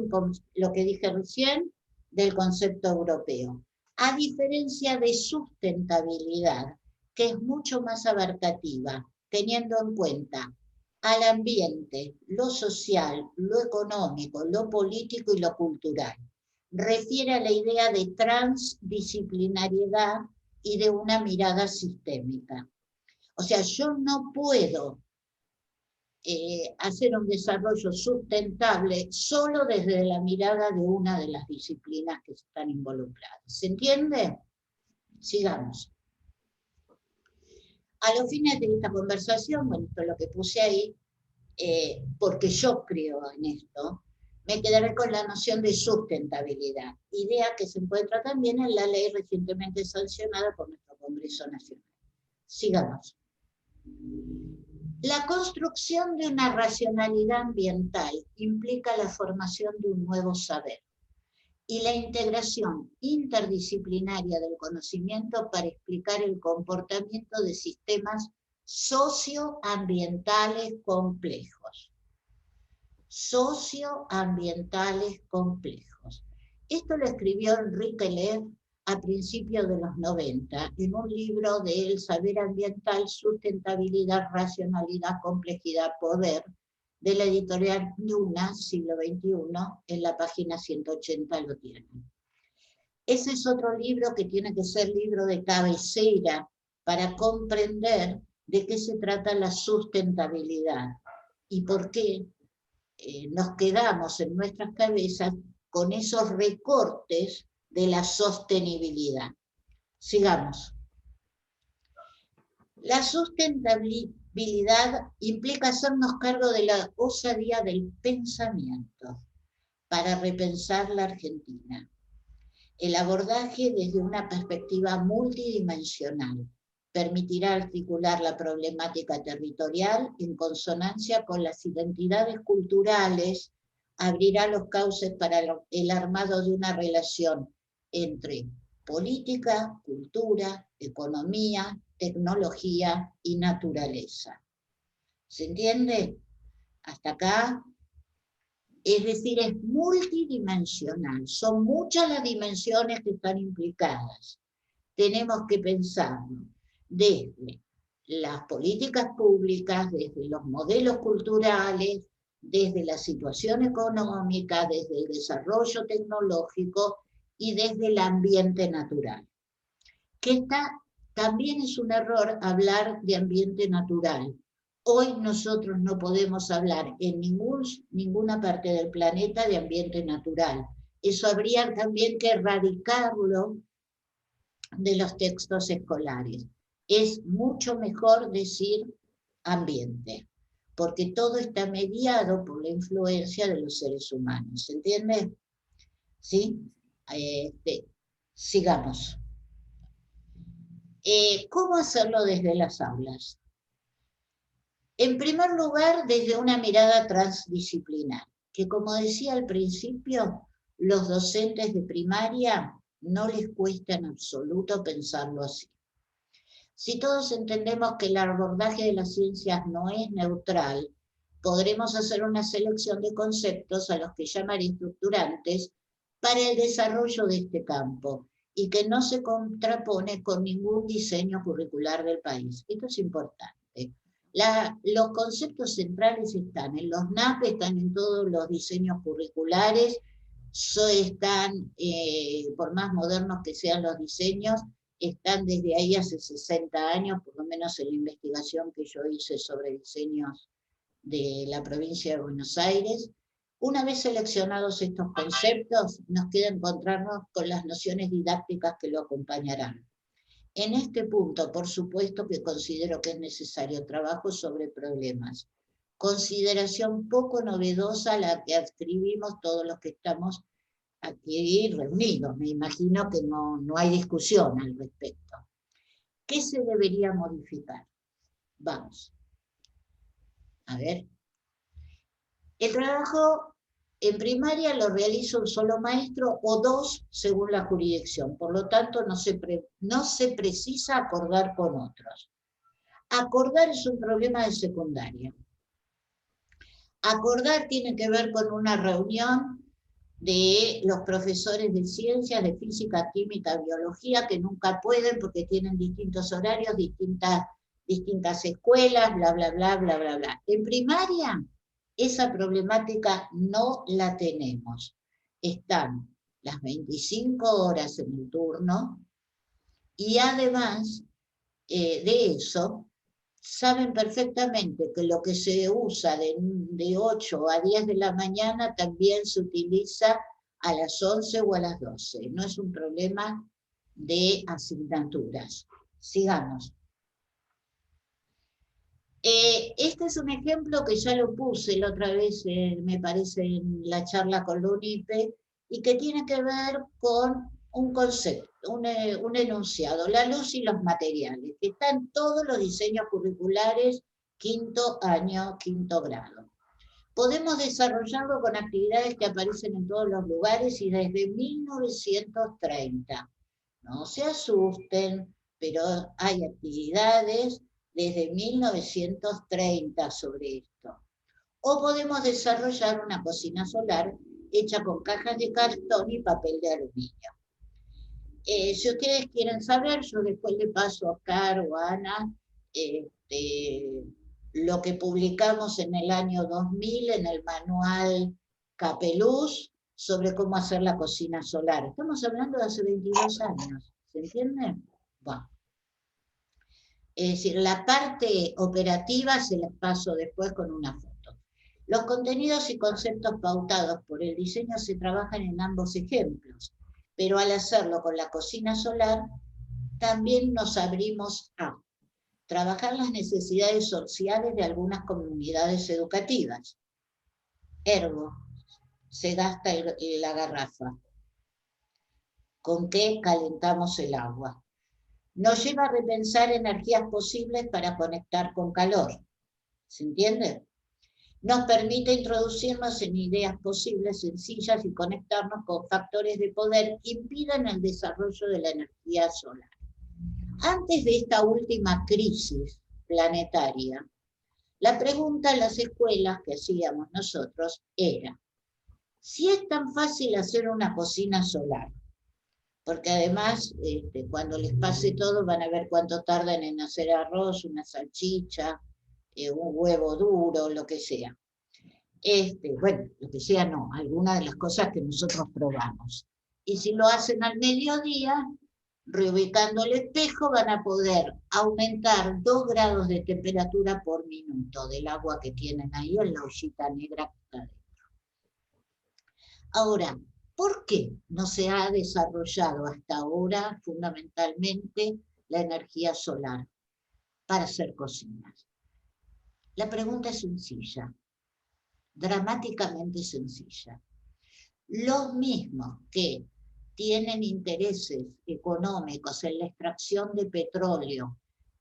lo que dije recién del concepto europeo. A diferencia de sustentabilidad, que es mucho más abarcativa, teniendo en cuenta al ambiente, lo social, lo económico, lo político y lo cultural. Refiere a la idea de transdisciplinariedad y de una mirada sistémica. O sea, yo no puedo hacer un desarrollo sustentable solo desde la mirada de una de las disciplinas que están involucradas. ¿Se entiende? Sigamos. A los fines de esta conversación, bueno, esto es lo que puse ahí, porque yo creo en esto, me quedaré con la noción de sustentabilidad, idea que se encuentra también en la ley recientemente sancionada por nuestro Congreso Nacional. Sigamos. La construcción de una racionalidad ambiental implica la formación de un nuevo saber y la integración interdisciplinaria del conocimiento para explicar el comportamiento de sistemas socioambientales complejos. Socioambientales complejos. Esto lo escribió Enrique Lev a principios de los 90, en un libro de El saber ambiental, sustentabilidad, racionalidad, complejidad, poder, de la editorial Luna, siglo XXI, en la página 180 lo tienen. Ese es otro libro que tiene que ser libro de cabecera para comprender de qué se trata la sustentabilidad y por qué nos quedamos en nuestras cabezas con esos recortes de la sostenibilidad. Sigamos. La sustentabilidad implica hacernos cargo de la osadía del pensamiento para repensar la Argentina. El abordaje desde una perspectiva multidimensional permitirá articular la problemática territorial en consonancia con las identidades culturales, abrirá los cauces para el armado de una relación entre política, cultura, economía, tecnología y naturaleza. ¿Se entiende? Hasta acá. Es decir, es multidimensional. Son muchas las dimensiones que están implicadas. Tenemos que pensarlo desde las políticas públicas, desde los modelos culturales, desde la situación económica, desde el desarrollo tecnológico y desde el ambiente natural. También es un error hablar de ambiente natural. Hoy nosotros no podemos hablar en ninguna parte del planeta de ambiente natural. Eso habría también que erradicarlo de los textos escolares. Es mucho mejor decir ambiente, porque todo está mediado por la influencia de los seres humanos. ¿Se entiende? ¿Sí? Sigamos. ¿Cómo hacerlo desde las aulas? En primer lugar, desde una mirada transdisciplinar, que como decía al principio, los docentes de primaria no les cuesta en absoluto pensarlo así. Si todos entendemos que el abordaje de las ciencias no es neutral, podremos hacer una selección de conceptos a los que llamar estructurantes para el desarrollo de este campo y que no se contrapone con ningún diseño curricular del país. Esto es importante. Los conceptos centrales están en los NAP, están en todos los diseños curriculares, están, por más modernos que sean los diseños, están desde ahí hace 60 años, por lo menos en la investigación que yo hice sobre diseños de la provincia de Buenos Aires. Una vez seleccionados estos conceptos, nos queda encontrarnos con las nociones didácticas que lo acompañarán. En este punto, por supuesto que considero que es necesario trabajo sobre problemas. Consideración poco novedosa a la que adscribimos todos los que estamos aquí reunidos. Me imagino que no hay discusión al respecto. ¿Qué se debería modificar? Vamos. A ver. El trabajo en primaria lo realiza un solo maestro o dos según la jurisdicción. Por lo tanto, no se precisa acordar con otros. Acordar es un problema de secundaria. Acordar tiene que ver con una reunión de los profesores de ciencias, de física, química, biología, que nunca pueden porque tienen distintos horarios, distintas escuelas, bla, bla, bla, bla, bla, bla. En primaria, esa problemática no la tenemos. Están las 25 horas en el turno y además de eso, saben perfectamente que lo que se usa de 8 a 10 de la mañana también se utiliza a las 11 o a las 12. No es un problema de asignaturas. Sigamos. Este es un ejemplo que ya lo puse la otra vez, me parece, en la charla con la UNIPE, y que tiene que ver con un concepto, un enunciado, la luz y los materiales, que está en todos los diseños curriculares, quinto año, quinto grado. Podemos desarrollarlo con actividades que aparecen en todos los lugares y desde 1930. No se asusten, pero hay actividades desde 1930 sobre esto. O podemos desarrollar una cocina solar hecha con cajas de cartón y papel de aluminio. Si ustedes quieren saber, yo después le paso a Oscar o a Ana lo que publicamos en el año 2000 en el manual Capeluz sobre cómo hacer la cocina solar. Estamos hablando de hace 22 años, ¿se entiende? Bueno. Es decir, la parte operativa se las paso después con una foto. Los contenidos y conceptos pautados por el diseño se trabajan en ambos ejemplos, pero al hacerlo con la cocina solar, también nos abrimos a trabajar las necesidades sociales de algunas comunidades educativas. Ergo, se gasta la garrafa. ¿Con qué calentamos el agua? Nos lleva a repensar energías posibles para conectar con calor. ¿Se entiende? Nos permite introducirnos en ideas posibles, sencillas y conectarnos con factores de poder que impidan el desarrollo de la energía solar. Antes de esta última crisis planetaria, la pregunta en las escuelas que hacíamos nosotros era, si es tan fácil hacer una cocina solar, porque además, cuando les pase todo, van a ver cuánto tardan en hacer arroz, una salchicha, un huevo duro, lo que sea. Bueno, lo que sea no, algunas de las cosas que nosotros probamos. Y si lo hacen al mediodía, reubicando el espejo, van a poder aumentar 2 grados de temperatura por minuto del agua que tienen ahí en la ollita negra que está dentro. Ahora, ¿por qué no se ha desarrollado hasta ahora fundamentalmente la energía solar para hacer cocinas? La pregunta es sencilla, dramáticamente sencilla. Los mismos que tienen intereses económicos en la extracción de petróleo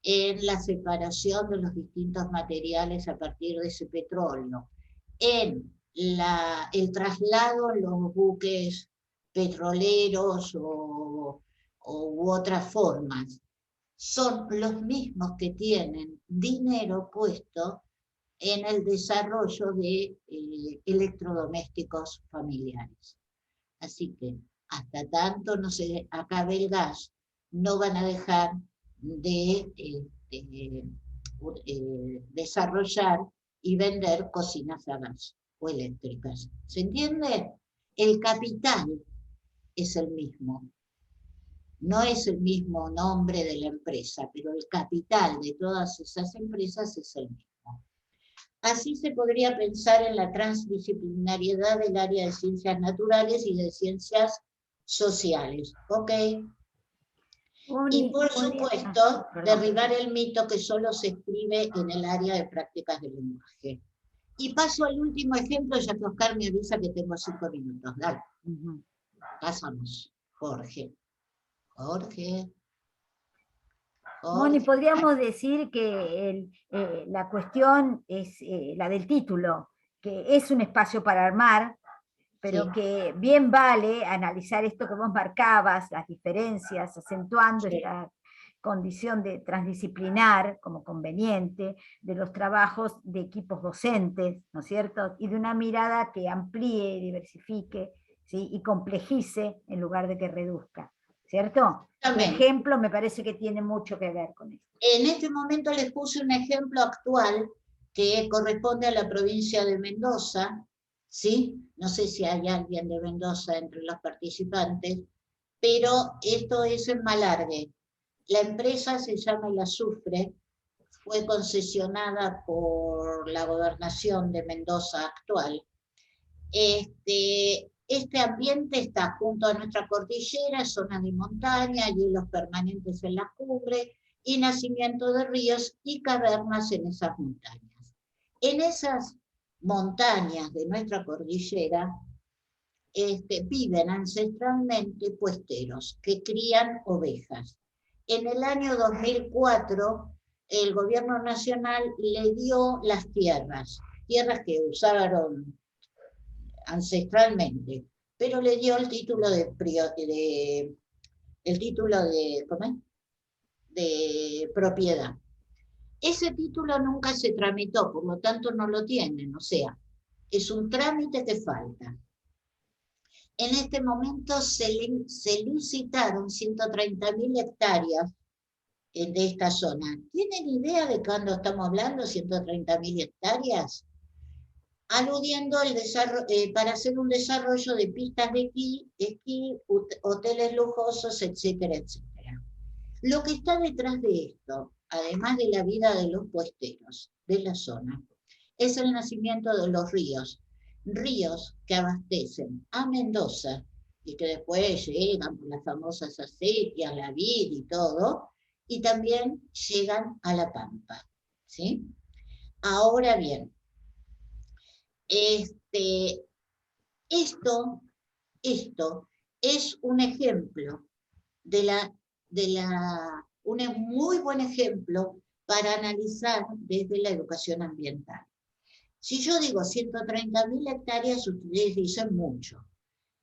en la separación de los distintos materiales a partir de ese petróleo, en el traslado en los buques petroleros u otras formas, son los mismos que tienen dinero puesto en el desarrollo de electrodomésticos familiares. Así que hasta tanto no se acabe el gas, no van a dejar de desarrollar y vender cocinas a gas o eléctricas. ¿Se entiende? El capital es el mismo. No es el mismo nombre de la empresa, pero el capital de todas esas empresas es el mismo. Así se podría pensar en la transdisciplinariedad del área de ciencias naturales y de ciencias sociales. ¿Ok? Y por supuesto, derribar el mito que solo se escribe en el área de prácticas del lenguaje. Y paso al último ejemplo, ya que Oscar me avisa que tengo 5 minutos. Dale. Pasamos. Jorge. Moni, podríamos decir que la cuestión es la del título, que es un espacio para armar, pero que bien vale analizar esto que vos marcabas, las diferencias, acentuando esta condición de transdisciplinar como conveniente, de los trabajos de equipos docentes, ¿no es cierto? Y de una mirada que amplíe, diversifique, ¿sí? Y complejice en lugar de que reduzca, ¿cierto? Un ejemplo me parece que tiene mucho que ver con esto. En este momento les puse un ejemplo actual que corresponde a la provincia de Mendoza, ¿sí? No sé si hay alguien de Mendoza entre los participantes, pero esto es en Malargüe. La empresa se llama El Azufre, fue concesionada por la gobernación de Mendoza actual. Este ambiente está junto a nuestra cordillera, zonas de montaña, hielos permanentes en la cumbre, y nacimiento de ríos y cavernas en esas montañas. En esas montañas de nuestra cordillera viven ancestralmente puesteros que crían ovejas. En el año 2004, el gobierno nacional le dio las tierras que usaron ancestralmente, pero le dio el título de propiedad. Ese título nunca se tramitó, por lo tanto no lo tienen, o sea, es un trámite que falta. En este momento se licitaron 130.000 hectáreas de esta zona. ¿Tienen idea de cuándo estamos hablando, 130.000 hectáreas? Aludiendo para hacer un desarrollo de pistas de esquí, hoteles lujosos, etcétera, etcétera. Lo que está detrás de esto, además de la vida de los puesteros de la zona, es el nacimiento de los ríos que abastecen a Mendoza y que después llegan por las famosas acequias, la vid y todo, y también llegan a La Pampa, ¿sí? Ahora bien, esto es un ejemplo un muy buen ejemplo para analizar desde la educación ambiental. Si yo digo 130.000 hectáreas, ustedes dicen mucho.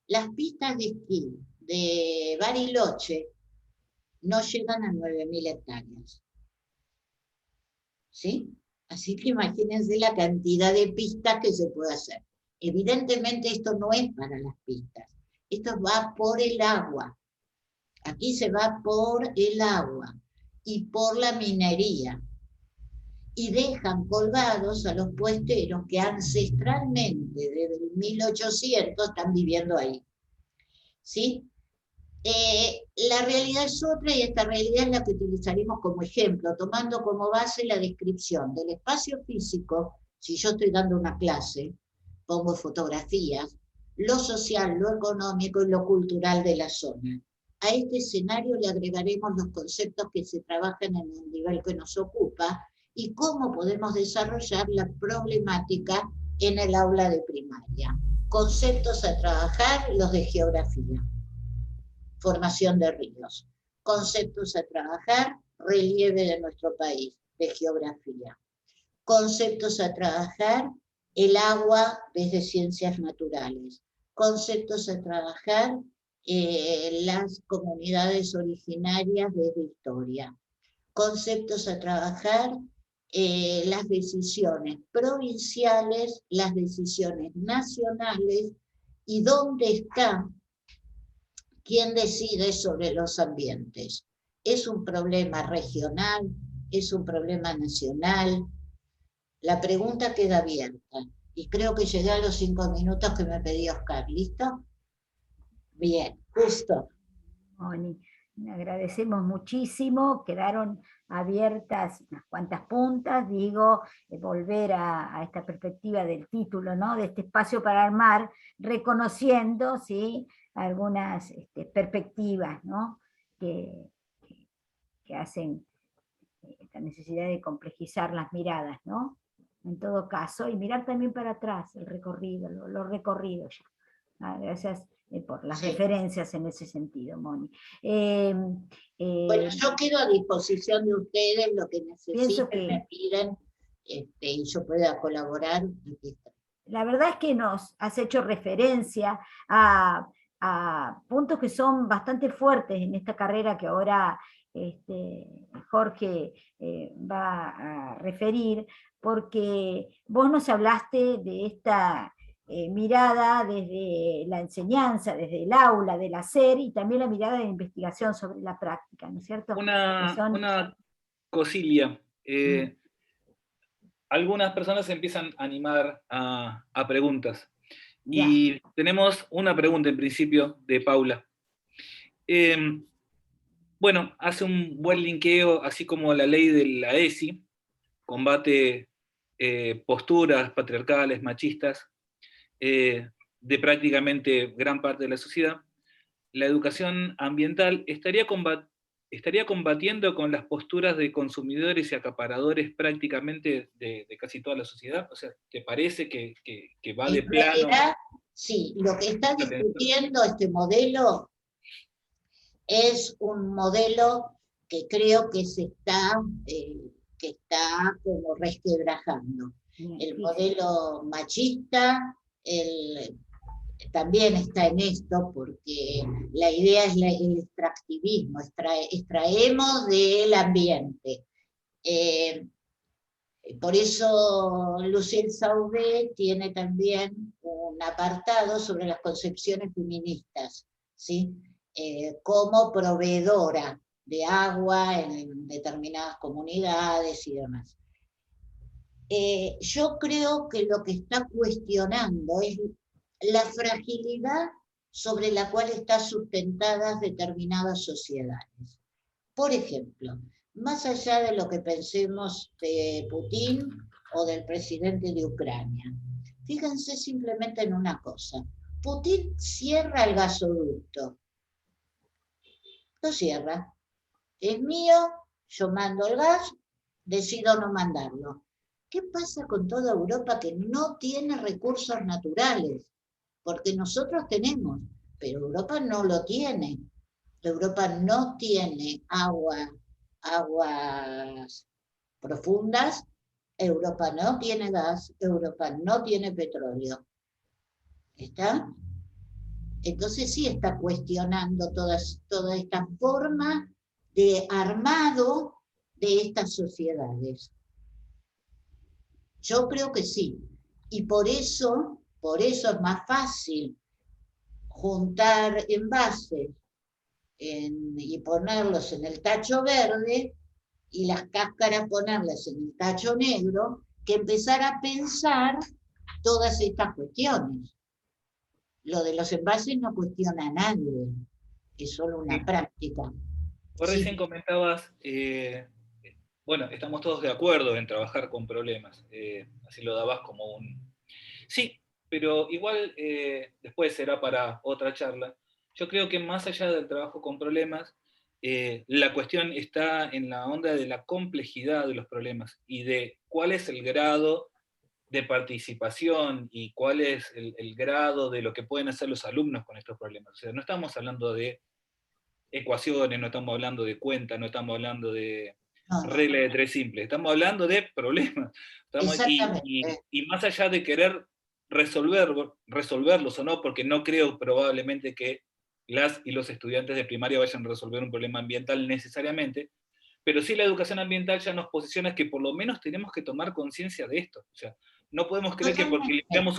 Las pistas de esquí de Bariloche no llegan a 9.000 hectáreas. ¿Sí? Así que imagínense la cantidad de pistas que se puede hacer. Evidentemente esto no es para las pistas. Esto va por el agua. Aquí se va por el agua y por la minería. Y dejan colgados a los puesteros que ancestralmente, desde el 1800, están viviendo ahí. ¿Sí? La realidad es otra y esta realidad es la que utilizaremos como ejemplo, tomando como base la descripción del espacio físico. Si yo estoy dando una clase, pongo fotografías, lo social, lo económico y lo cultural de la zona. A este escenario le agregaremos los conceptos que se trabajan en el nivel que nos ocupa y cómo podemos desarrollar la problemática en el aula de primaria. Conceptos a trabajar, los de geografía. Formación de ríos. Conceptos a trabajar, relieve de nuestro país, de geografía. Conceptos a trabajar, el agua desde ciencias naturales. Conceptos a trabajar, las comunidades originarias desde historia. Conceptos a trabajar, las decisiones provinciales, las decisiones nacionales, y dónde está quién decide sobre los ambientes. ¿Es un problema regional? ¿Es un problema nacional? La pregunta queda abierta. Y creo que llegué a los 5 minutos que me pedí Oscar. ¿Listo? Bien, justo. Moni, agradecemos muchísimo, quedaron abiertas unas cuantas puntas, digo, volver a esta perspectiva del título, ¿no? De este espacio para armar, reconociendo, ¿sí?, algunas perspectivas, ¿no?, que hacen esta necesidad de complejizar las miradas, ¿no? En todo caso, y mirar también para atrás el recorrido, lo recorrido ya. Gracias por las referencias en ese sentido, Moni. Bueno, yo quedo a disposición de ustedes, lo que necesiten, me piden, y yo pueda colaborar. La verdad es que nos has hecho referencia a puntos que son bastante fuertes en esta carrera que ahora Jorge va a referir, porque vos nos hablaste de esta mirada desde la enseñanza, desde el aula, del hacer, y también la mirada de investigación sobre la práctica, ¿no es cierto? Una cosilla. Algunas personas se empiezan a animar a preguntas. Ya. Y tenemos una pregunta en principio de Paula. Bueno, hace un buen linkeo, así como la ley de la ESI, combate posturas patriarcales, machistas, de prácticamente gran parte de la sociedad. La educación ambiental estaría combatiendo con las posturas de consumidores y acaparadores prácticamente de casi toda la sociedad. O sea, ¿te parece que va de plano? En realidad, sí, lo que está discutiendo este modelo es un modelo que creo que está como resquebrajando. El modelo machista, también está en esto, porque la idea es el extractivismo, extraemos del ambiente. Por eso Lucille Sauvé tiene también un apartado sobre las concepciones feministas, ¿sí? Como proveedora de agua en determinadas comunidades y demás. Yo creo que lo que está cuestionando es la fragilidad sobre la cual están sustentadas determinadas sociedades. Por ejemplo, más allá de lo que pensemos de Putin o del presidente de Ucrania, fíjense simplemente en una cosa. Putin cierra el gasoducto. Lo cierra. Es mío, yo mando el gas, decido no mandarlo. ¿Qué pasa con toda Europa que no tiene recursos naturales? Porque nosotros tenemos, pero Europa no lo tiene. Europa no tiene aguas profundas, Europa no tiene gas, Europa no tiene petróleo. ¿Está? Entonces sí está cuestionando toda esta forma de armado de estas sociedades. Yo creo que sí. Y por eso es más fácil juntar envases y ponerlos en el tacho verde y las cáscaras ponerlas en el tacho negro, que empezar a pensar todas estas cuestiones. Lo de los envases no cuestiona a nadie, es solo una práctica. Vos recién comentabas, bueno, estamos todos de acuerdo en trabajar con problemas, así lo dabas como un... Sí, pero igual después será para otra charla. Yo creo que más allá del trabajo con problemas, la cuestión está en la onda de la complejidad de los problemas y de cuál es el grado de participación y cuál es el grado de lo que pueden hacer los alumnos con estos problemas. O sea, no estamos hablando de ecuaciones, no estamos hablando de cuentas, no estamos hablando de No, no. regla de tres simples, estamos hablando de problemas. Exactamente. Y más allá de querer resolverlos o no, porque no creo probablemente que las y los estudiantes de primaria vayan a resolver un problema ambiental necesariamente, pero sí la educación ambiental ya nos posiciona que por lo menos tenemos que tomar conciencia de esto. O sea, no podemos creer que porque Totalmente. limpiamos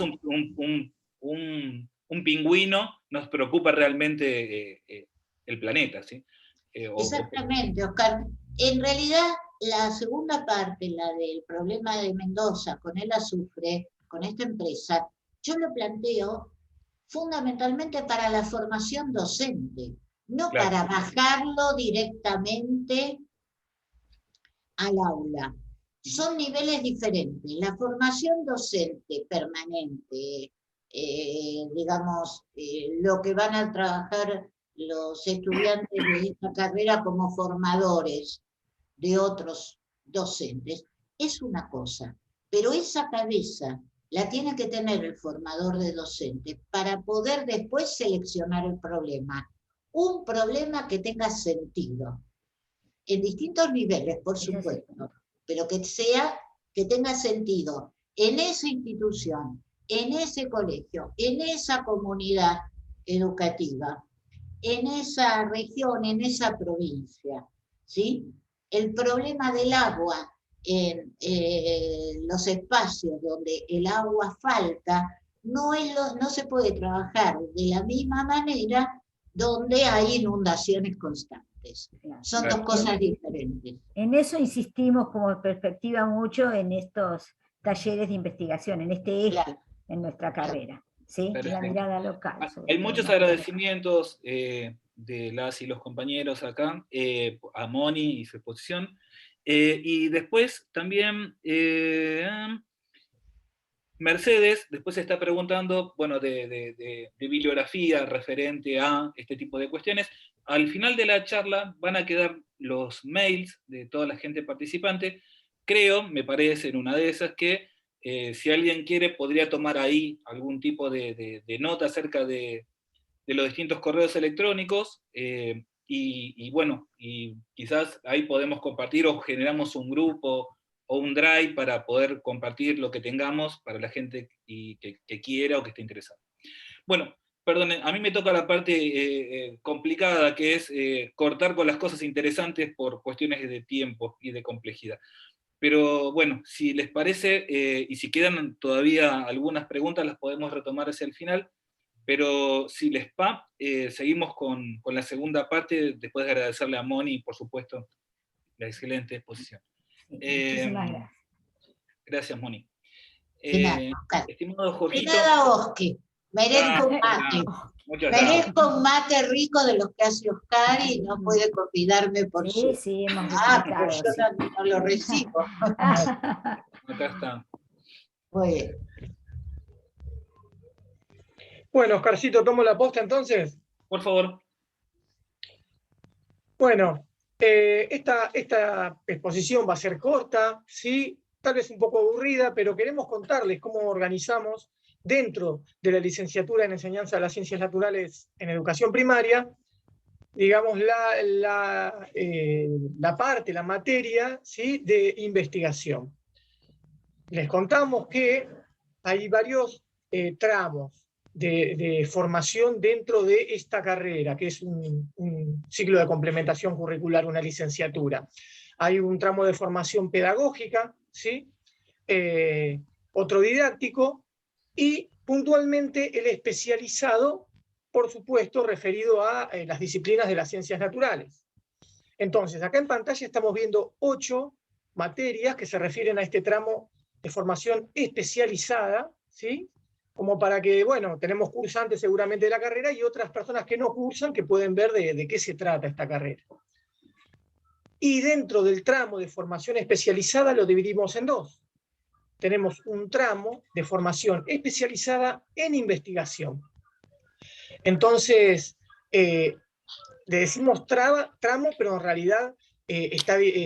un pingüino nos preocupa realmente el planeta, ¿sí? Exactamente, Oscar. En realidad, la segunda parte, la del problema de Mendoza con el azufre, con esta empresa, yo lo planteo fundamentalmente para la formación docente, no Claro. para bajarlo directamente al aula. Son niveles diferentes. La formación docente permanente, digamos, lo que van a trabajar los estudiantes de esta carrera como formadores de otros docentes, es una cosa, pero esa cabeza la tiene que tener el formador de docentes para poder después seleccionar el problema. Un problema que tenga sentido, en distintos niveles, por supuesto, pero que tenga sentido en esa institución, en ese colegio, en esa comunidad educativa, en esa región, en esa provincia, ¿sí? El problema del agua en los espacios donde el agua falta no se puede trabajar de la misma manera donde hay inundaciones constantes. Son dos cosas diferentes. En eso insistimos como perspectiva mucho en estos talleres de investigación, en este eje en nuestra carrera, ¿sí? La mirada local. Hay muchos agradecimientos de las y los compañeros acá, a Moni y su exposición, y después también Mercedes después está preguntando, bueno, de bibliografía referente a este tipo de cuestiones. Al final de la charla van a quedar los mails de toda la gente participante. Creo, me parece en una de esas, que si alguien quiere podría tomar ahí algún tipo de nota acerca de los distintos correos electrónicos, y bueno, y quizás ahí podemos compartir o generamos un grupo o un drive para poder compartir lo que tengamos para la gente que quiera o que esté interesada. Bueno, perdonen, a mí me toca la parte complicada, que es cortar con las cosas interesantes por cuestiones de tiempo y de complejidad. Pero bueno, si les parece, y si quedan todavía algunas preguntas, las podemos retomar hacia el final, pero si les va, seguimos con la segunda parte, después de agradecerle a Moni, por supuesto, la excelente exposición. Muchísimas gracias. Gracias, Moni. Estimado Jorgito. De nada, Oscar. Merezco un mate. Merezco un mate rico de los que hace Oscar y no puede convidarme por su... Sí, hemos pero yo no lo recibo. Acá está. Muy bien. Bueno, Oscarcito, tomo la posta entonces. Por favor. Bueno, esta exposición va a ser corta, ¿sí? Tal vez un poco aburrida, pero queremos contarles cómo organizamos dentro de la licenciatura en Enseñanza de las Ciencias Naturales en Educación Primaria, digamos, la materia, ¿sí?, de investigación. Les contamos que hay varios tramos de formación dentro de esta carrera, que es un ciclo de complementación curricular, una licenciatura. Hay un tramo de formación pedagógica, ¿sí? Otro didáctico, y puntualmente el especializado, por supuesto, referido a las disciplinas de las ciencias naturales. Entonces, acá en pantalla estamos viendo 8 materias que se refieren a este tramo de formación especializada, ¿sí? Como para que, bueno, tenemos cursantes seguramente de la carrera y otras personas que no cursan que pueden ver de qué se trata esta carrera. Y dentro del tramo de formación especializada lo dividimos en 2. Tenemos un tramo de formación especializada en investigación. Entonces, le decimos tramo, pero en realidad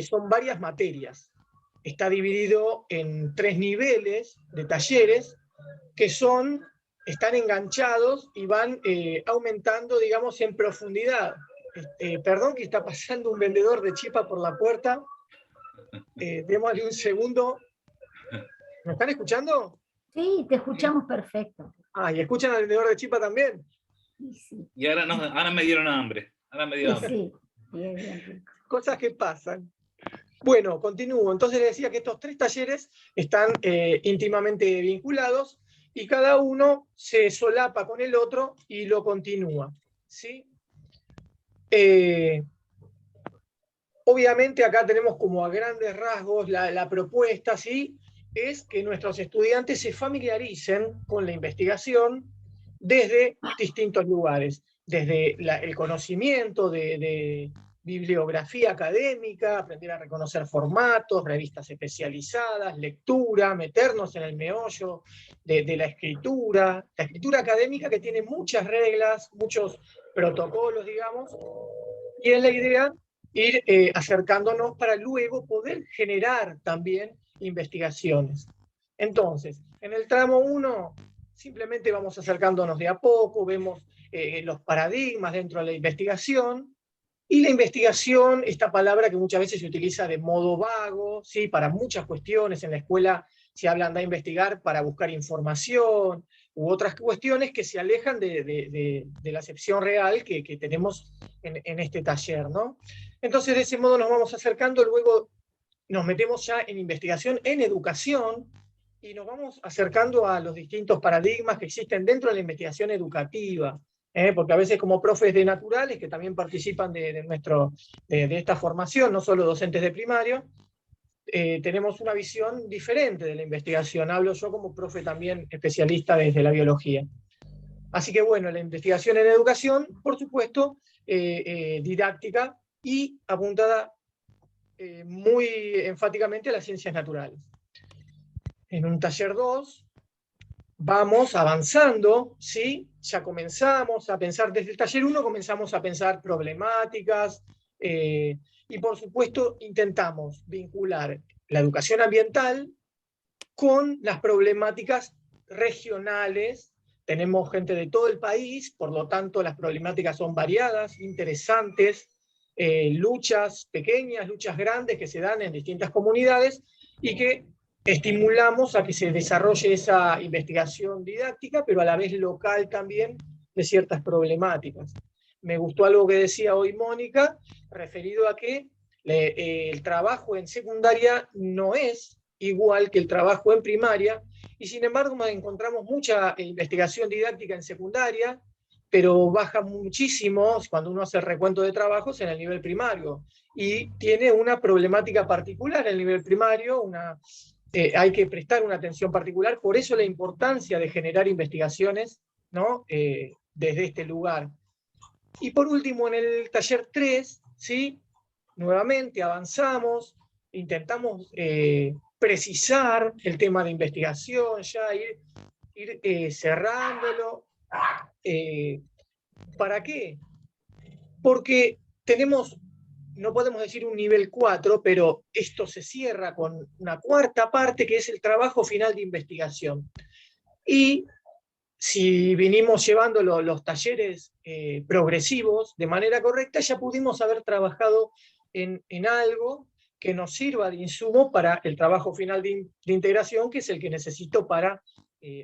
son varias materias. Está dividido en 3 niveles de talleres que están enganchados y van aumentando, digamos, en profundidad Perdón que está pasando un vendedor de chipa por la puerta. Démosle un segundo. ¿Me están escuchando? Sí, te escuchamos perfecto. Ah, ¿y escuchan al vendedor de chipa también? Sí. Y ahora me dieron hambre. Ahora me dio hambre. Sí, bien rico. Cosas que pasan. Bueno, continúo. Entonces les decía que estos 3 talleres están íntimamente vinculados y cada uno se solapa con el otro y lo continúa, ¿sí? Obviamente acá tenemos como a grandes rasgos la propuesta, ¿sí? Es que nuestros estudiantes se familiaricen con la investigación desde distintos lugares, desde el conocimiento de bibliografía académica, aprender a reconocer formatos, revistas especializadas, lectura, meternos en el meollo de la escritura académica que tiene muchas reglas, muchos protocolos, digamos, y es la idea ir acercándonos para luego poder generar también investigaciones. Entonces, en el tramo 1, simplemente vamos acercándonos de a poco, vemos los paradigmas dentro de la investigación, y la investigación, esta palabra que muchas veces se utiliza de modo vago, ¿sí? Para muchas cuestiones en la escuela se habla de investigar para buscar información, u otras cuestiones que se alejan de la acepción real que tenemos en este taller, ¿no? Entonces, de ese modo nos vamos acercando, luego nos metemos ya en investigación en educación, y nos vamos acercando a los distintos paradigmas que existen dentro de la investigación educativa, porque a veces como profes de naturales, que también participan de esta formación, no solo docentes de primario, tenemos una visión diferente de la investigación. Hablo yo como profe también especialista desde la biología. Así que bueno, la investigación en educación, por supuesto, didáctica y apuntada muy enfáticamente a las ciencias naturales. En un taller 2 vamos avanzando, ¿sí? Ya comenzamos a pensar, desde el taller 1 comenzamos a pensar problemáticas, y por supuesto intentamos vincular la educación ambiental con las problemáticas regionales. Tenemos gente de todo el país, por lo tanto las problemáticas son variadas, interesantes, luchas pequeñas, luchas grandes que se dan en distintas comunidades y que estimulamos a que se desarrolle esa investigación didáctica, pero a la vez local también, de ciertas problemáticas. Me gustó algo que decía hoy Mónica, referido a que el trabajo en secundaria no es igual que el trabajo en primaria, y sin embargo encontramos mucha investigación didáctica en secundaria, pero baja muchísimo cuando uno hace el recuento de trabajos en el nivel primario, y tiene una problemática particular en el nivel primario, hay que prestar una atención particular, por eso la importancia de generar investigaciones, ¿no? Desde este lugar. Y por último, en el taller 3, ¿sí? Nuevamente avanzamos, intentamos precisar el tema de investigación, ya ir cerrándolo. ¿Para qué? Porque tenemos, no podemos decir un nivel 4, pero esto se cierra con una cuarta parte que es el trabajo final de investigación. Y si vinimos llevando los talleres progresivos de manera correcta, ya pudimos haber trabajado en algo que nos sirva de insumo para el trabajo final de integración, que es el que necesito para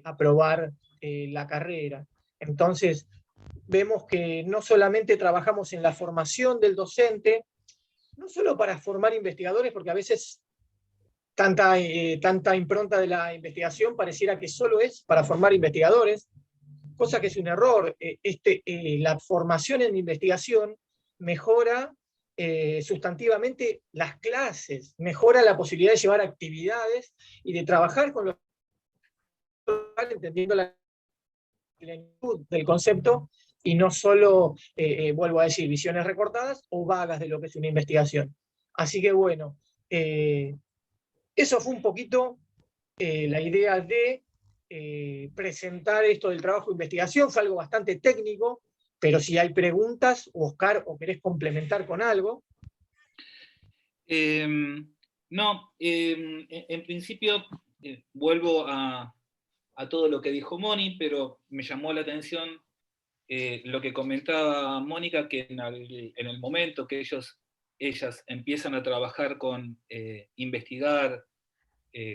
aprobar la carrera. Entonces, vemos que no solamente trabajamos en la formación del docente, no solo para formar investigadores, porque a veces tanta impronta de la investigación pareciera que solo es para formar investigadores, cosa que es un error. La formación en investigación mejora sustantivamente las clases, mejora la posibilidad de llevar actividades y de trabajar con los entendiendo la plenitud del concepto y no solo, vuelvo a decir, visiones recortadas o vagas de lo que es una investigación. Así que bueno, eso fue un poquito la idea de presentar esto del trabajo de investigación. Fue algo bastante técnico, pero si hay preguntas, Oscar, o querés complementar con algo. No, en principio vuelvo a todo lo que dijo Moni, pero me llamó la atención lo que comentaba Mónica, que en el momento que ellas empiezan a trabajar con investigar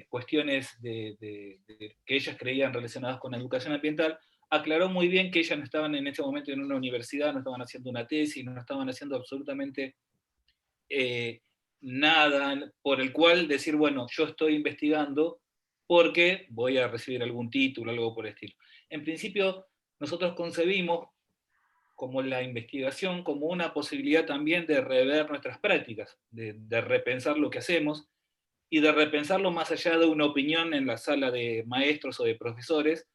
cuestiones que ellas creían relacionadas con la educación ambiental, aclaró muy bien que ellas no estaban en ese momento en una universidad, no estaban haciendo una tesis, no estaban haciendo absolutamente nada por el cual decir, bueno, yo estoy investigando porque voy a recibir algún título, algo por el estilo. En principio, nosotros concebimos como la investigación como una posibilidad también de rever nuestras prácticas, de repensar lo que hacemos, y de repensarlo más allá de una opinión en la sala de maestros o de profesores,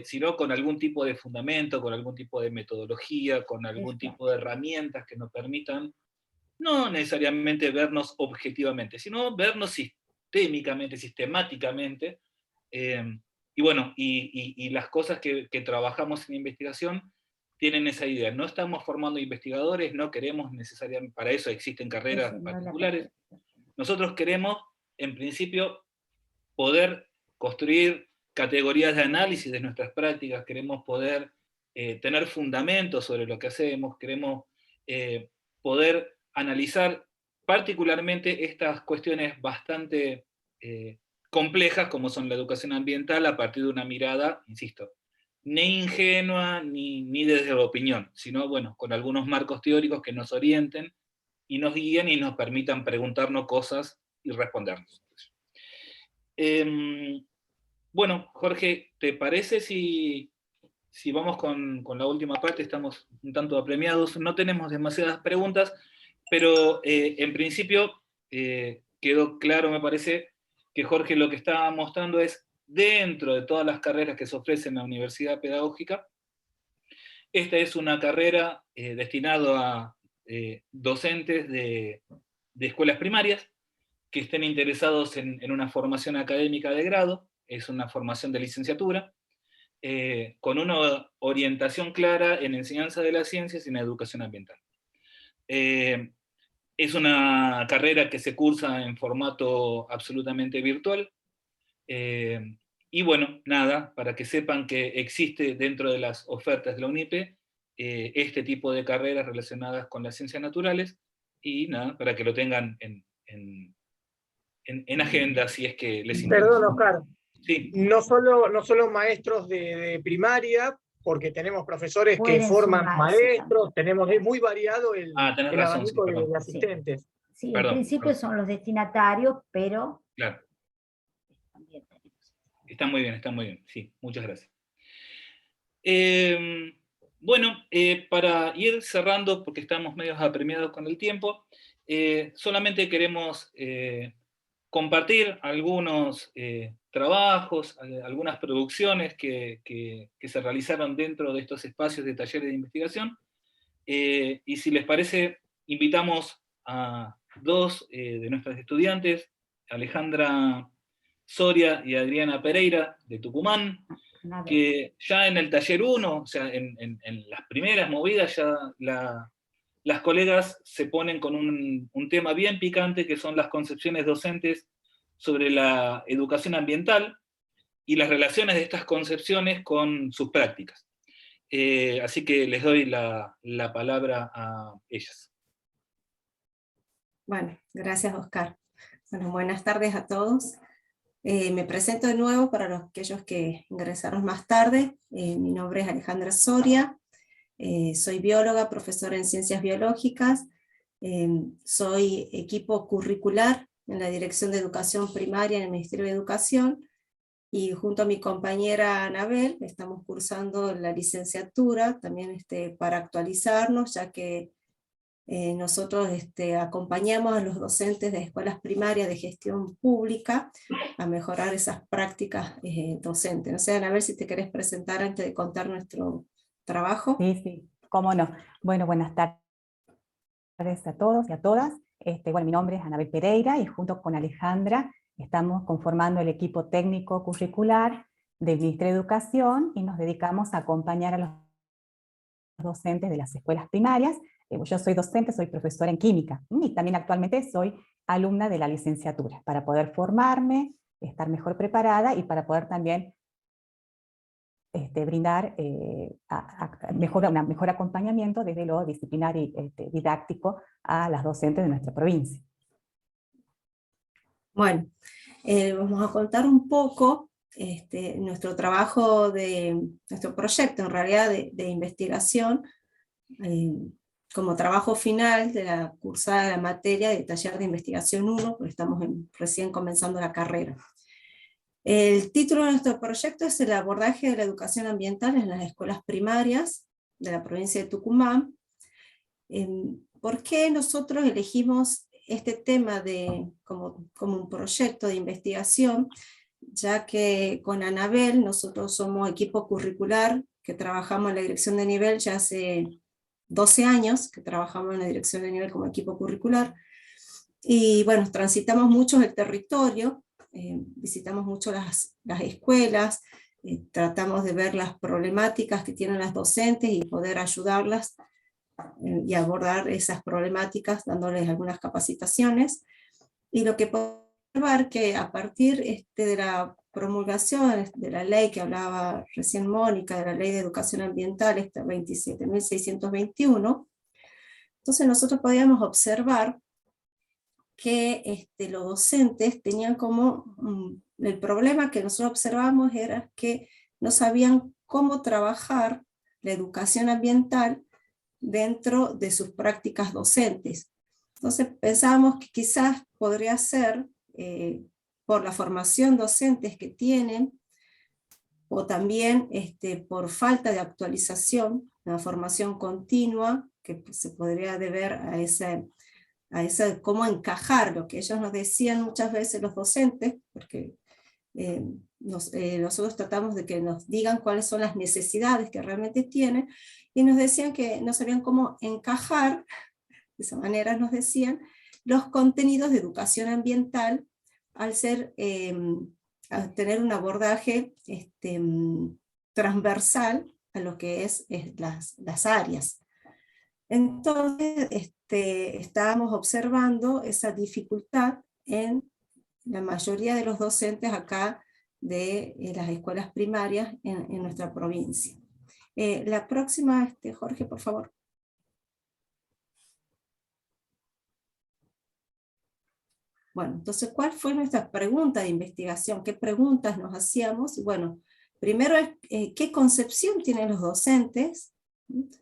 sino con algún tipo de fundamento, con algún tipo de metodología, con algún tipo de herramientas que nos permitan no necesariamente vernos objetivamente, sino vernos sistémicamente, sistemáticamente, y bueno, y las cosas que trabajamos en investigación tienen esa idea. No estamos formando investigadores, no queremos necesariamente, para eso existen carreras particulares. Nosotros queremos, en principio, poder construir categorías de análisis de nuestras prácticas, queremos poder tener fundamentos sobre lo que hacemos, queremos poder analizar particularmente estas cuestiones bastante complejas, como son la educación ambiental, a partir de una mirada, insisto, ni ingenua ni desde la opinión, sino bueno, con algunos marcos teóricos que nos orienten y nos guíen y nos permitan preguntarnos cosas y respondernos. Bueno, Jorge, ¿te parece si vamos con la última parte? Estamos un tanto apremiados, no tenemos demasiadas preguntas, pero en principio quedó claro, me parece, que Jorge lo que estaba mostrando es, dentro de todas las carreras que se ofrecen en la Universidad Pedagógica, esta es una carrera destinada a docentes de escuelas primarias que estén interesados en una formación académica de grado, es una formación de licenciatura, con una orientación clara en enseñanza de las ciencias y en educación ambiental. Es una carrera que se cursa en formato absolutamente virtual, y bueno, nada, para que sepan que existe dentro de las ofertas de la UNIPE este tipo de carreras relacionadas con las ciencias naturales, y nada, para que lo tengan en agenda si es que les interesa. Perdón, Oscar. Sí. No solo maestros de primaria, porque tenemos profesores que forman maestros, tenemos muy variado el abanico de asistentes. Sí, en principio son los destinatarios, pero... Claro. Está muy bien, sí, muchas gracias. Bueno, para ir cerrando, porque estamos medio apremiados con el tiempo, solamente queremos compartir algunos trabajos, algunas producciones que se realizaron dentro de estos espacios de talleres de investigación, y si les parece, invitamos a dos de nuestras estudiantes, Alejandra Soria y Adriana Pereira, de Tucumán, que ya en el taller 1, o sea, en las primeras movidas, ya las colegas se ponen con un tema bien picante, que son las concepciones docentes sobre la educación ambiental y las relaciones de estas concepciones con sus prácticas. Así que les doy la palabra a ellas. Bueno, gracias, Oscar. Bueno, buenas tardes a todos. Me presento de nuevo para aquellos que ingresaron más tarde. Mi nombre es Alejandra Soria, soy bióloga, profesora en ciencias biológicas, soy equipo curricular en la Dirección de Educación Primaria en el Ministerio de Educación, y junto a mi compañera Anabel estamos cursando la licenciatura, también para actualizarnos, ya que nosotros acompañamos a los docentes de escuelas primarias de gestión pública a mejorar esas prácticas docentes. No sé, Anabel, si te querés presentar antes de contar nuestro trabajo. Sí, cómo no. Bueno, buenas tardes a todos y a todas. Bueno, mi nombre es Anabel Pereira y junto con Alejandra estamos conformando el equipo técnico curricular del Ministerio de Educación y nos dedicamos a acompañar a los docentes de las escuelas primarias. Yo soy docente, soy profesora en química y también actualmente soy alumna de la licenciatura para poder formarme, estar mejor preparada y para poder también brindar un mejor acompañamiento desde lo disciplinario y didáctico a las docentes de nuestra provincia. Bueno, vamos a contar un poco nuestro trabajo, nuestro proyecto en realidad de investigación, como trabajo final de la cursada de la materia de taller de investigación 1, porque estamos recién comenzando la carrera. El título de nuestro proyecto es el abordaje de la educación ambiental en las escuelas primarias de la provincia de Tucumán. ¿Por qué nosotros elegimos este tema como un proyecto de investigación? Ya que con Anabel nosotros somos equipo curricular que trabajamos en la dirección de nivel ya hace 12 años, que trabajamos en la dirección de nivel como equipo curricular, y bueno, transitamos mucho el territorio, visitamos mucho las escuelas, tratamos de ver las problemáticas que tienen las docentes y poder ayudarlas y abordar esas problemáticas dándoles algunas capacitaciones. Y lo que podemos observar que a partir de la promulgación de la ley que hablaba recién Mónica, de la Ley de Educación Ambiental, esta 27.621, entonces nosotros podíamos observar que los docentes tenían como, el problema que nosotros observamos era que no sabían cómo trabajar la educación ambiental dentro de sus prácticas docentes. Entonces pensábamos que quizás podría ser por la formación docentes que tienen, o también por falta de actualización, una formación continua, que se podría deber a cómo encajar lo que ellos nos decían muchas veces los docentes, porque nosotros tratamos de que nos digan cuáles son las necesidades que realmente tienen, y nos decían que no sabían cómo encajar, de esa manera nos decían, los contenidos de educación ambiental al tener un abordaje transversal a lo que es las áreas. Entonces estábamos observando esa dificultad en la mayoría de los docentes acá de las escuelas primarias en nuestra provincia. La próxima, Jorge, por favor. Bueno, entonces, ¿cuál fue nuestra pregunta de investigación? ¿Qué preguntas nos hacíamos? Bueno, primero, ¿qué concepción tienen los docentes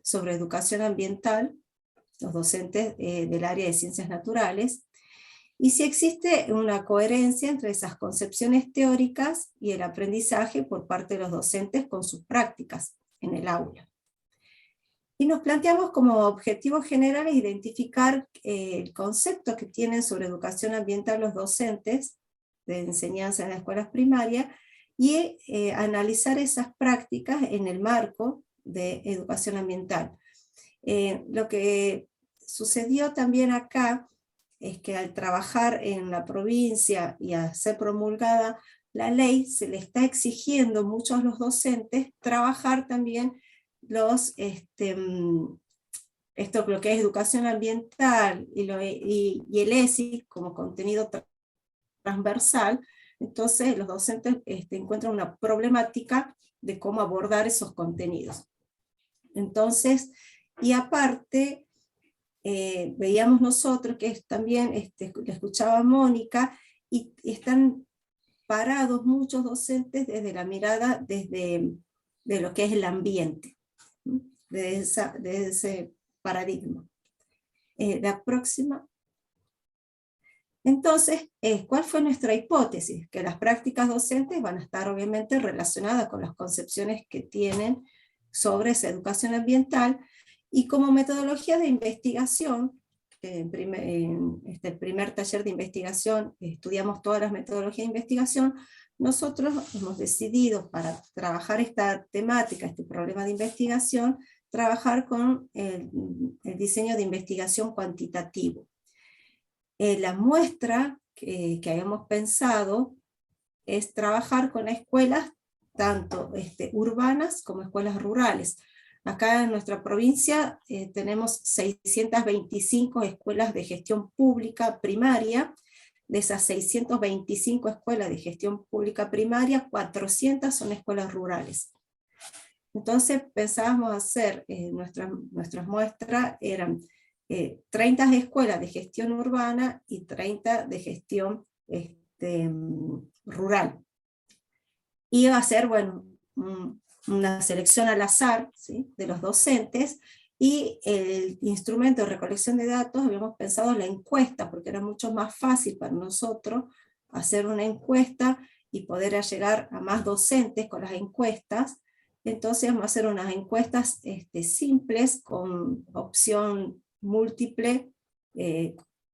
sobre educación ambiental, los docentes del área de ciencias naturales? Y si existe una coherencia entre esas concepciones teóricas y el aprendizaje por parte de los docentes con sus prácticas en el aula. Y nos planteamos como objetivos generales identificar el concepto que tienen sobre educación ambiental los docentes de enseñanza en las escuelas primarias y analizar esas prácticas en el marco de educación ambiental. Lo que sucedió también acá es que al trabajar en la provincia y a ser promulgada la ley, se le está exigiendo mucho a los docentes trabajar también lo que es educación ambiental y el ESI como contenido transversal. Entonces los docentes encuentran una problemática de cómo abordar esos contenidos. Entonces, y aparte, veíamos nosotros que también, le escuchaba a Mónica, y están parados muchos docentes desde la mirada de lo que es el ambiente, de ese paradigma. La próxima. Entonces, ¿cuál fue nuestra hipótesis? Que las prácticas docentes van a estar obviamente relacionadas con las concepciones que tienen sobre esa educación ambiental, y como metodología de investigación, en el primer taller de investigación estudiamos todas las metodologías de investigación, nosotros hemos decidido para trabajar esta temática, este problema de investigación, trabajar con el diseño de investigación cuantitativo. La muestra que habíamos pensado es trabajar con escuelas tanto urbanas como escuelas rurales. Acá en nuestra provincia tenemos 625 escuelas de gestión pública primaria. De esas 625 escuelas de gestión pública primaria, 400 son escuelas rurales. Entonces pensábamos hacer, nuestras muestras eran 30 escuelas de gestión urbana y 30 de gestión rural. Iba a ser, bueno, una selección al azar, ¿sí?, de los docentes, y el instrumento de recolección de datos habíamos pensado en la encuesta, porque era mucho más fácil para nosotros hacer una encuesta y poder llegar a más docentes con las encuestas. Entonces vamos a hacer unas encuestas simples, con opción múltiple,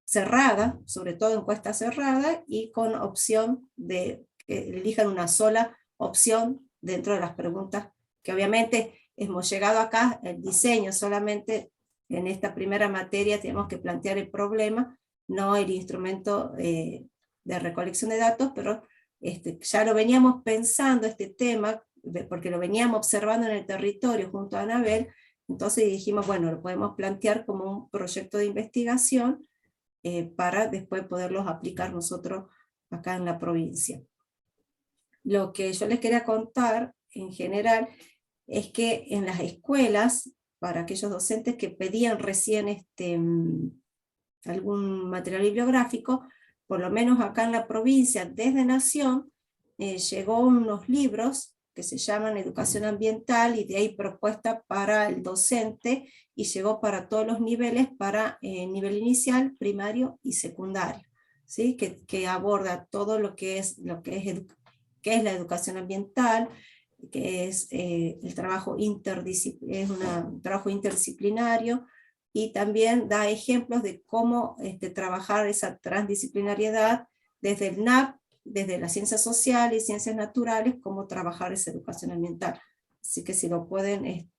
cerrada, sobre todo encuesta cerrada, y con opción de que elijan una sola opción dentro de las preguntas, que obviamente hemos llegado acá, el diseño solamente en esta primera materia tenemos que plantear el problema, no el instrumento de recolección de datos, pero ya lo veníamos pensando este tema, porque lo veníamos observando en el territorio junto a Anabel. Entonces dijimos, bueno, lo podemos plantear como un proyecto de investigación para después poderlos aplicar nosotros acá en la provincia. Lo que yo les quería contar en general es que en las escuelas, para aquellos docentes que pedían recién algún material bibliográfico, por lo menos acá en la provincia, desde Nación, llegó unos libros que se llaman Educación Ambiental, y de ahí propuesta para el docente, y llegó para todos los niveles, para nivel inicial, primario y secundario, ¿sí? Que aborda todo lo que es la educación ambiental, que es el trabajo trabajo interdisciplinario, y también da ejemplos de cómo trabajar esa transdisciplinariedad desde el NAP, desde las ciencias sociales y ciencias naturales, cómo trabajar esa educación ambiental. Así que si lo pueden,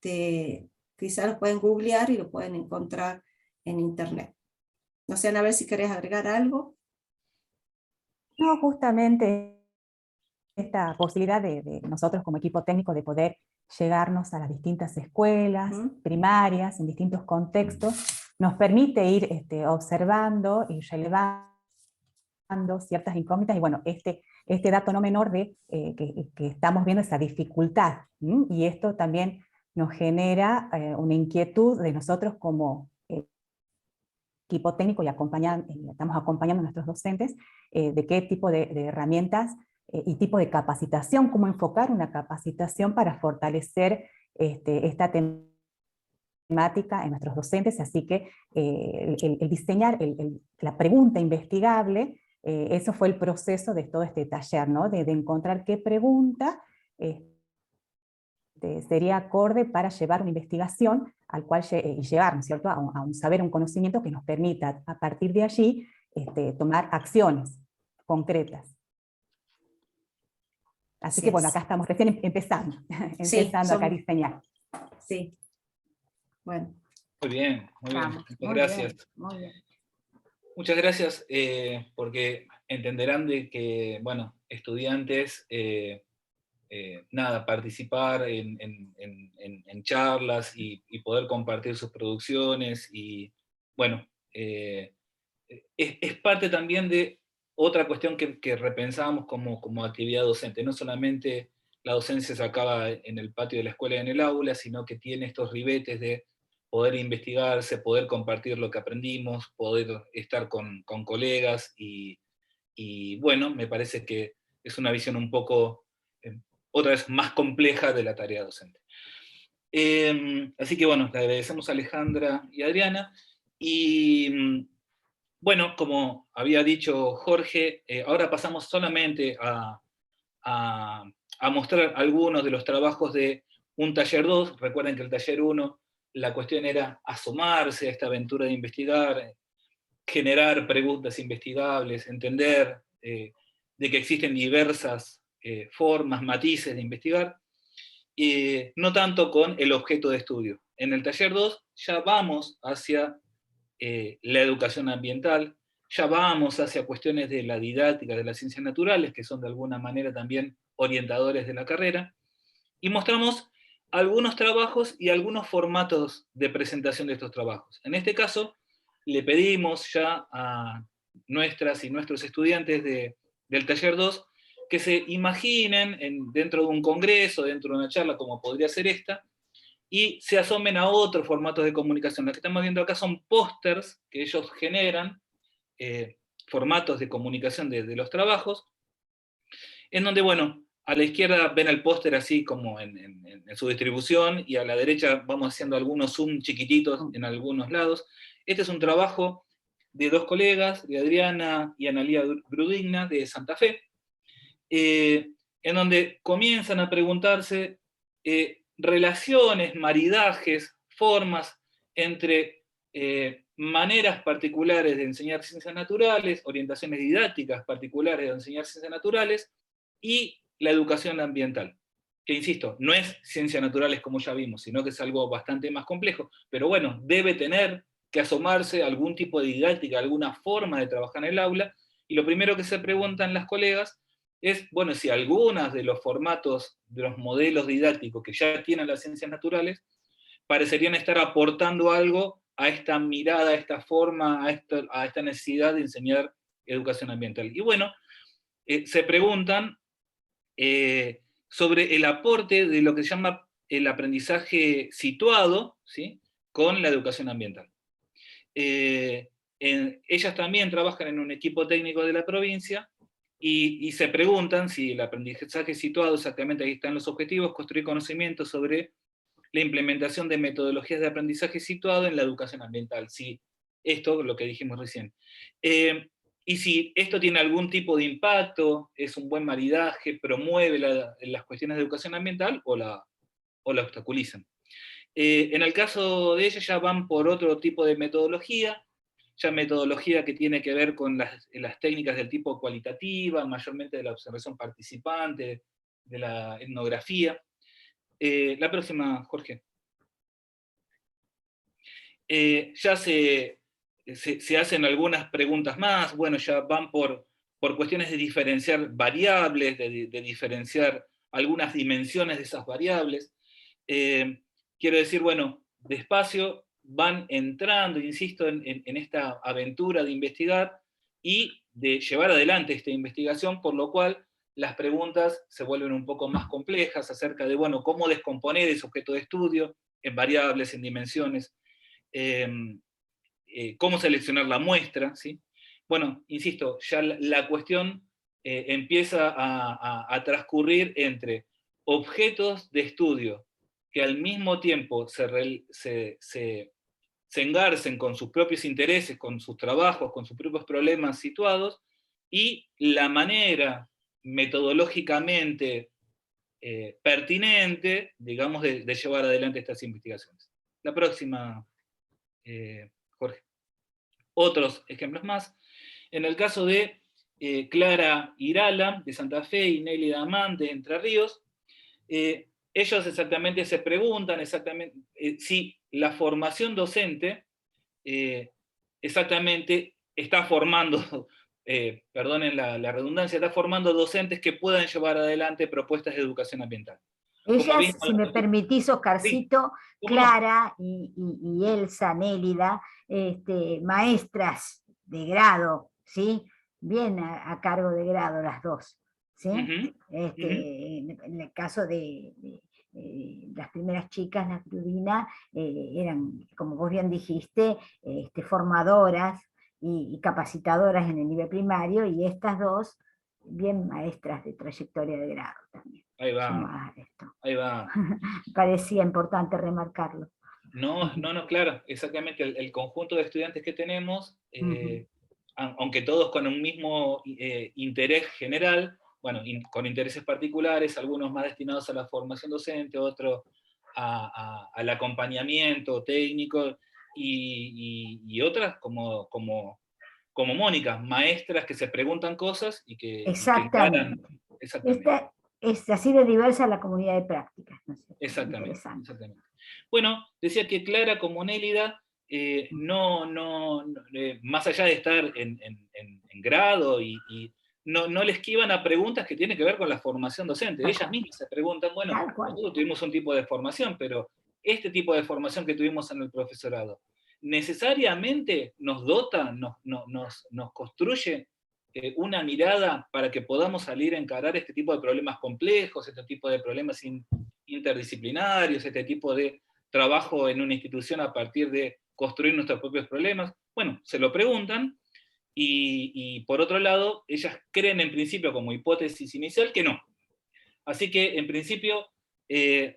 quizás lo pueden googlear y lo pueden encontrar en internet. No sé, a ver si querés agregar algo. No, justamente esta posibilidad de nosotros como equipo técnico de poder llegarnos a las distintas escuelas primarias en distintos contextos, nos permite ir observando y relevando ciertas incógnitas, y bueno, este dato no menor de que estamos viendo esa dificultad, y esto también nos genera una inquietud de nosotros como equipo técnico, y estamos acompañando a nuestros docentes de qué tipo de herramientas y tipo de capacitación, cómo enfocar una capacitación para fortalecer esta temática en nuestros docentes. Así que el diseñar la pregunta investigable, eso fue el proceso de todo este taller, ¿no? de encontrar qué pregunta sería acorde para llevar una investigación al cual y llevar, ¿no es cierto?, a un saber, un conocimiento que nos permita a partir de allí tomar acciones concretas. Así que bueno, acá estamos recién empezando, acá a diseñar. Sí. Bueno. Muy bien, muy bien. Vamos, Muchas gracias. Bien, muy bien. Muchas gracias, porque entenderán de que, bueno, estudiantes, participar en charlas y poder compartir sus producciones, y bueno, es parte también de otra cuestión que repensábamos como actividad docente. No solamente la docencia se acaba en el patio de la escuela y en el aula, sino que tiene estos ribetes de poder investigarse, poder compartir lo que aprendimos, poder estar con colegas, y bueno, me parece que es una visión un poco, otra vez, más compleja de la tarea docente. Así que bueno, le agradecemos a Alejandra y Adriana, y bueno, como había dicho Jorge, ahora pasamos solamente a mostrar algunos de los trabajos de un taller 2. Recuerden que el taller 1, la cuestión era asomarse a esta aventura de investigar, generar preguntas investigables, entender de que existen diversas formas, matices de investigar, no tanto con el objeto de estudio. En el taller 2 ya vamos hacia la educación ambiental, ya vamos hacia cuestiones de la didáctica de las ciencias naturales, que son de alguna manera también orientadores de la carrera, y mostramos algunos trabajos y algunos formatos de presentación de estos trabajos. En este caso, le pedimos ya a nuestras y nuestros estudiantes del taller 2 que se imaginen dentro de un congreso, dentro de una charla como podría ser esta, y se asomen a otros formatos de comunicación. Lo que estamos viendo acá son pósters que ellos generan, formatos de comunicación de los trabajos, en donde, bueno, a la izquierda ven el póster así como en su distribución, y a la derecha vamos haciendo algunos zoom chiquititos en algunos lados. Este es un trabajo de dos colegas, de Adriana y Analía Grudigna, de Santa Fe, en donde comienzan a preguntarse relaciones, maridajes, formas entre maneras particulares de enseñar ciencias naturales, orientaciones didácticas particulares de enseñar ciencias naturales, y la educación ambiental, que insisto, no es ciencias naturales como ya vimos, sino que es algo bastante más complejo, pero bueno, debe tener que asomarse algún tipo de didáctica, alguna forma de trabajar en el aula, y lo primero que se preguntan las colegas es, bueno, si algunas de los formatos, de los modelos didácticos que ya tienen las ciencias naturales, parecerían estar aportando algo a esta mirada, a esta forma, a esta necesidad de enseñar educación ambiental. Y bueno, se preguntan sobre el aporte de lo que se llama el aprendizaje situado, ¿sí?, con la educación ambiental. Ellas también trabajan en un equipo técnico de la provincia, y se preguntan si el aprendizaje situado, exactamente ahí están los objetivos, construir conocimiento sobre la implementación de metodologías de aprendizaje situado en la educación ambiental. Si esto, lo que dijimos recién. Y si esto tiene algún tipo de impacto, es un buen maridaje, promueve las cuestiones de educación ambiental o la obstaculizan. En el caso de ellas ya van por otro tipo de metodología, ya metodología que tiene que ver con las técnicas del tipo cualitativa, mayormente de la observación participante, de la etnografía. La próxima, Jorge. Ya se hacen algunas preguntas más, bueno, ya van por cuestiones de diferenciar variables, de diferenciar algunas dimensiones de esas variables. Quiero decir, bueno, despacio van entrando, insisto, en esta aventura de investigar y de llevar adelante esta investigación, por lo cual las preguntas se vuelven un poco más complejas acerca de, bueno, cómo descomponer ese objeto de estudio en variables, en dimensiones, cómo seleccionar la muestra, ¿sí? Bueno, insisto, ya la cuestión empieza a transcurrir entre objetos de estudio que al mismo tiempo se engarcen con sus propios intereses, con sus trabajos, con sus propios problemas situados, y la manera metodológicamente pertinente, digamos, de llevar adelante estas investigaciones. La próxima, Jorge. Otros ejemplos más. En el caso de Clara Irala, de Santa Fe, y Nelly Damán, de Entre Ríos, ellos exactamente se preguntan si la formación docente exactamente está formando, perdonen la redundancia, está formando docentes que puedan llevar adelante propuestas de educación ambiental. Ellas, si me permitís, Oscarcito, sí, Clara y Elsa, Nélida, maestras de grado, ¿sí? Bien a cargo de grado las dos, ¿sí? En el caso de las primeras chicas, la Crudina, eran, como vos bien dijiste, formadoras y capacitadoras en el nivel primario, y estas dos, bien maestras de trayectoria de grado también. Ahí va. Ahí va. Parecía importante remarcarlo. No, claro, exactamente. El conjunto de estudiantes que tenemos, aunque todos con un mismo interés general, bueno, con intereses particulares, algunos más destinados a la formación docente, otros al acompañamiento técnico, y otras como Mónica, maestras que se preguntan cosas y que encaran. Exactamente. Es así de diversa la comunidad de prácticas, ¿no es cierto? Exactamente. Bueno, decía que Clara como Nélida, más allá de estar en grado, y no les esquivan a preguntas que tienen que ver con la formación docente. Ellas mismas se preguntan, bueno, nosotros tuvimos un tipo de formación, pero este tipo de formación que tuvimos en el profesorado, ¿necesariamente nos dota, nos construye una mirada para que podamos salir a encarar este tipo de problemas complejos, este tipo de problemas interdisciplinarios, este tipo de trabajo en una institución a partir de construir nuestros propios problemas? Bueno, se lo preguntan, y por otro lado, ellas creen en principio como hipótesis inicial que no. Así que en principio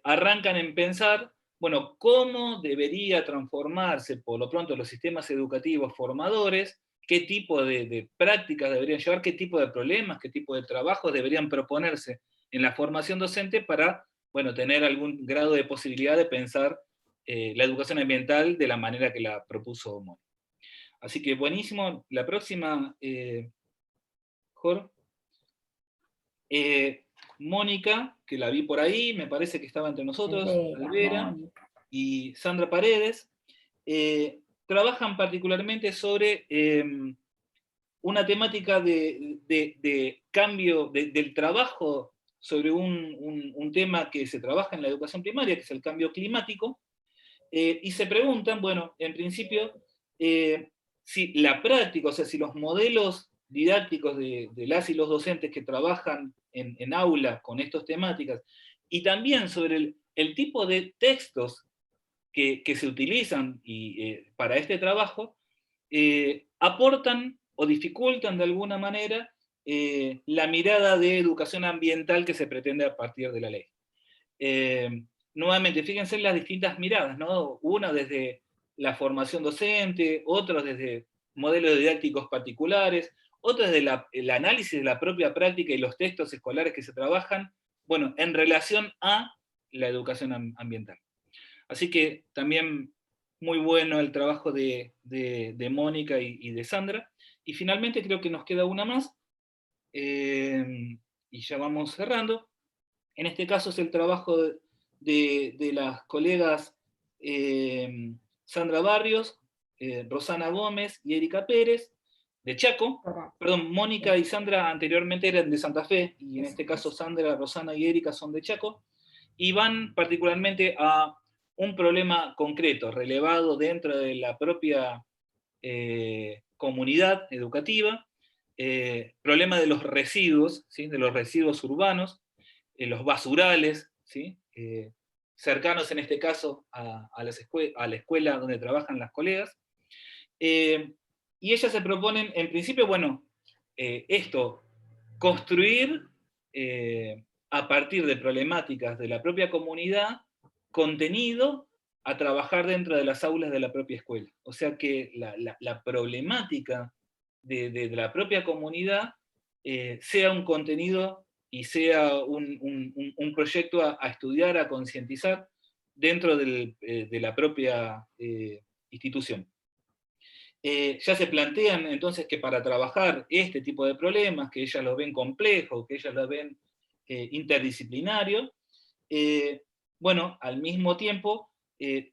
arrancan en pensar, bueno, cómo debería transformarse por lo pronto los sistemas educativos formadores, qué tipo de prácticas deberían llevar, qué tipo de problemas, qué tipo de trabajos deberían proponerse en la formación docente para, bueno, tener algún grado de posibilidad de pensar la educación ambiental de la manera que la propuso Mónica. Así que buenísimo. La próxima, Jorge. Mónica, que la vi por ahí, me parece que estaba entre nosotros, Alvera, y Sandra Paredes, trabajan particularmente sobre una temática de cambio del trabajo sobre un tema que se trabaja en la educación primaria, que es el cambio climático, y se preguntan, bueno, en principio, si la práctica, o sea, si los modelos didácticos de las y los docentes que trabajan en aula con estas temáticas, y también sobre el tipo de textos que se utilizan para este trabajo, aportan o dificultan de alguna manera la mirada de educación ambiental que se pretende a partir de la ley. Nuevamente, fíjense en las distintas miradas, ¿no? Una desde la formación docente, otros desde modelos didácticos particulares, otros desde el análisis de la propia práctica y los textos escolares que se trabajan, bueno, en relación a la educación ambiental. Así que también muy bueno el trabajo de Mónica y de Sandra. Y finalmente creo que nos queda una más, y ya vamos cerrando. En este caso es el trabajo de las colegas Sandra Barrios, Rosana Gómez y Erika Pérez, de Chaco. Perdón, Mónica y Sandra anteriormente eran de Santa Fe, y en este caso Sandra, Rosana y Erika son de Chaco, y van particularmente a un problema concreto, relevado dentro de la propia comunidad educativa, problema de los residuos, ¿sí? De los residuos urbanos, los basurales, ¿sí? Cercanos en este caso a la escuela donde trabajan las colegas, y ellas se proponen, en principio, bueno, construir a partir de problemáticas de la propia comunidad, contenido a trabajar dentro de las aulas de la propia escuela. O sea que la problemática de la propia comunidad sea un contenido y sea un proyecto a estudiar, a concientizar dentro de la propia institución. Ya se plantean entonces que para trabajar este tipo de problemas, que ellas lo ven complejo, que ellas lo ven interdisciplinario, bueno, al mismo tiempo,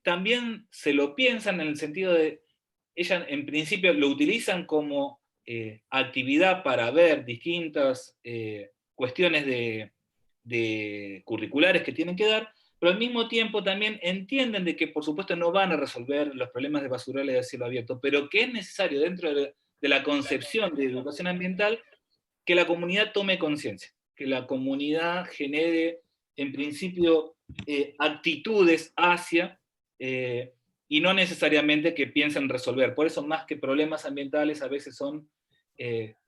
también se lo piensan en el sentido de, ellas en principio lo utilizan como actividad para ver distintas cuestiones de curriculares que tienen que dar, pero al mismo tiempo también entienden de que por supuesto no van a resolver los problemas de basurales de cielo abierto, pero que es necesario dentro de la concepción de educación ambiental que la comunidad tome conciencia, que la comunidad genere en principio actitudes hacia, y no necesariamente que piensen resolver. Por eso más que problemas ambientales a veces son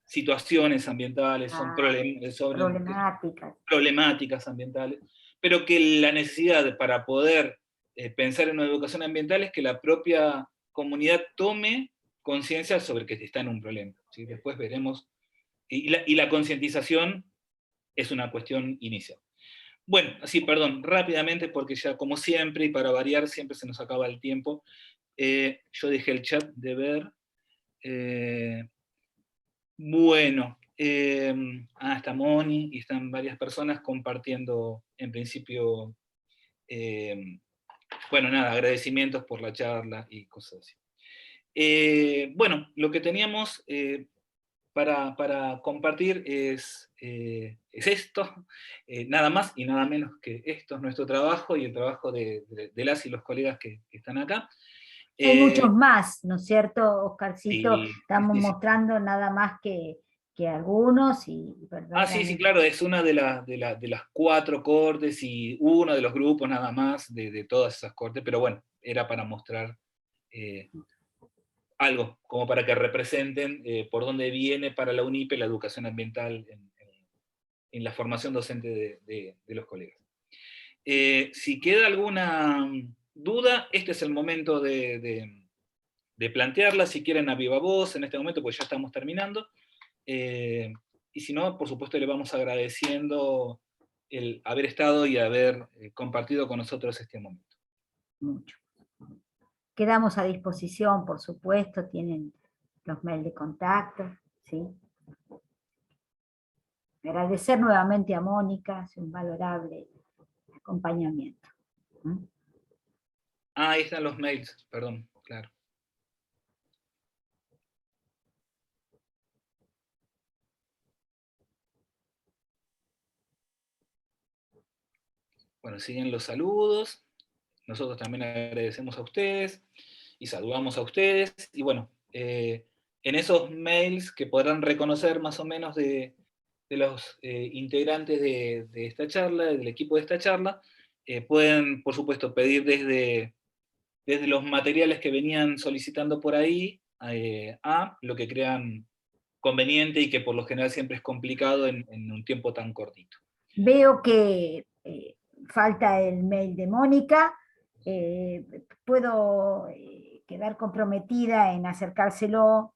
situaciones ambientales, son problemáticas ambientales, pero que la necesidad para poder pensar en una educación ambiental es que la propia comunidad tome conciencia sobre que está en un problema, ¿sí? Después veremos, y la concientización es una cuestión inicial. Bueno, así, perdón, rápidamente, porque ya como siempre, y para variar, siempre se nos acaba el tiempo, yo dejé el chat de ver, bueno, está Moni, y están varias personas compartiendo, en principio, bueno, nada, agradecimientos por la charla y cosas así. Bueno, lo que teníamos para compartir es esto, nada más y nada menos que esto es nuestro trabajo y el trabajo de las y los colegas que están acá. Hay muchos más, ¿no es cierto, Oscarcito? Sí, Estamos sí. mostrando nada más que que algunos y Sí, verdaderamente... claro, es una de las 4 cortes y uno de los grupos nada más de todas esas cortes, pero bueno, era para mostrar algo, como para que representen por dónde viene para la UNIPE la educación ambiental en la formación docente de los colegas. Si queda alguna duda, este es el momento de plantearla, si quieren a viva voz en este momento, pues ya estamos terminando. Y si no, por supuesto le vamos agradeciendo el haber estado y haber compartido con nosotros este momento. Mucho. Quedamos a disposición, por supuesto, tienen los mails de contacto, ¿sí? Agradecer nuevamente a Mónica, es un valorable acompañamiento. Ahí están los mails, perdón, claro. Bueno, siguen los saludos. Nosotros también agradecemos a ustedes y saludamos a ustedes. Y bueno, en esos mails que podrán reconocer más o menos de los integrantes de esta charla, del equipo de esta charla, pueden, por supuesto, pedir desde los materiales que venían solicitando por ahí a lo que crean conveniente y que por lo general siempre es complicado en un tiempo tan cortito. Veo que falta el mail de Mónica. Puedo quedar comprometida en acercárselo,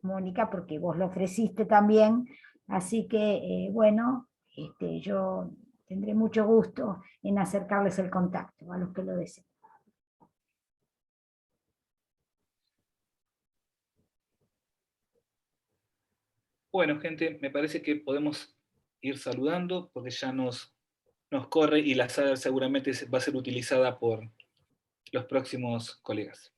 Mónica, porque vos lo ofreciste también. Así que, bueno, yo tendré mucho gusto en acercarles el contacto a los que lo deseen. Bueno, gente, me parece que podemos ir saludando porque ya nos corre y la sala seguramente va a ser utilizada por los próximos colegas.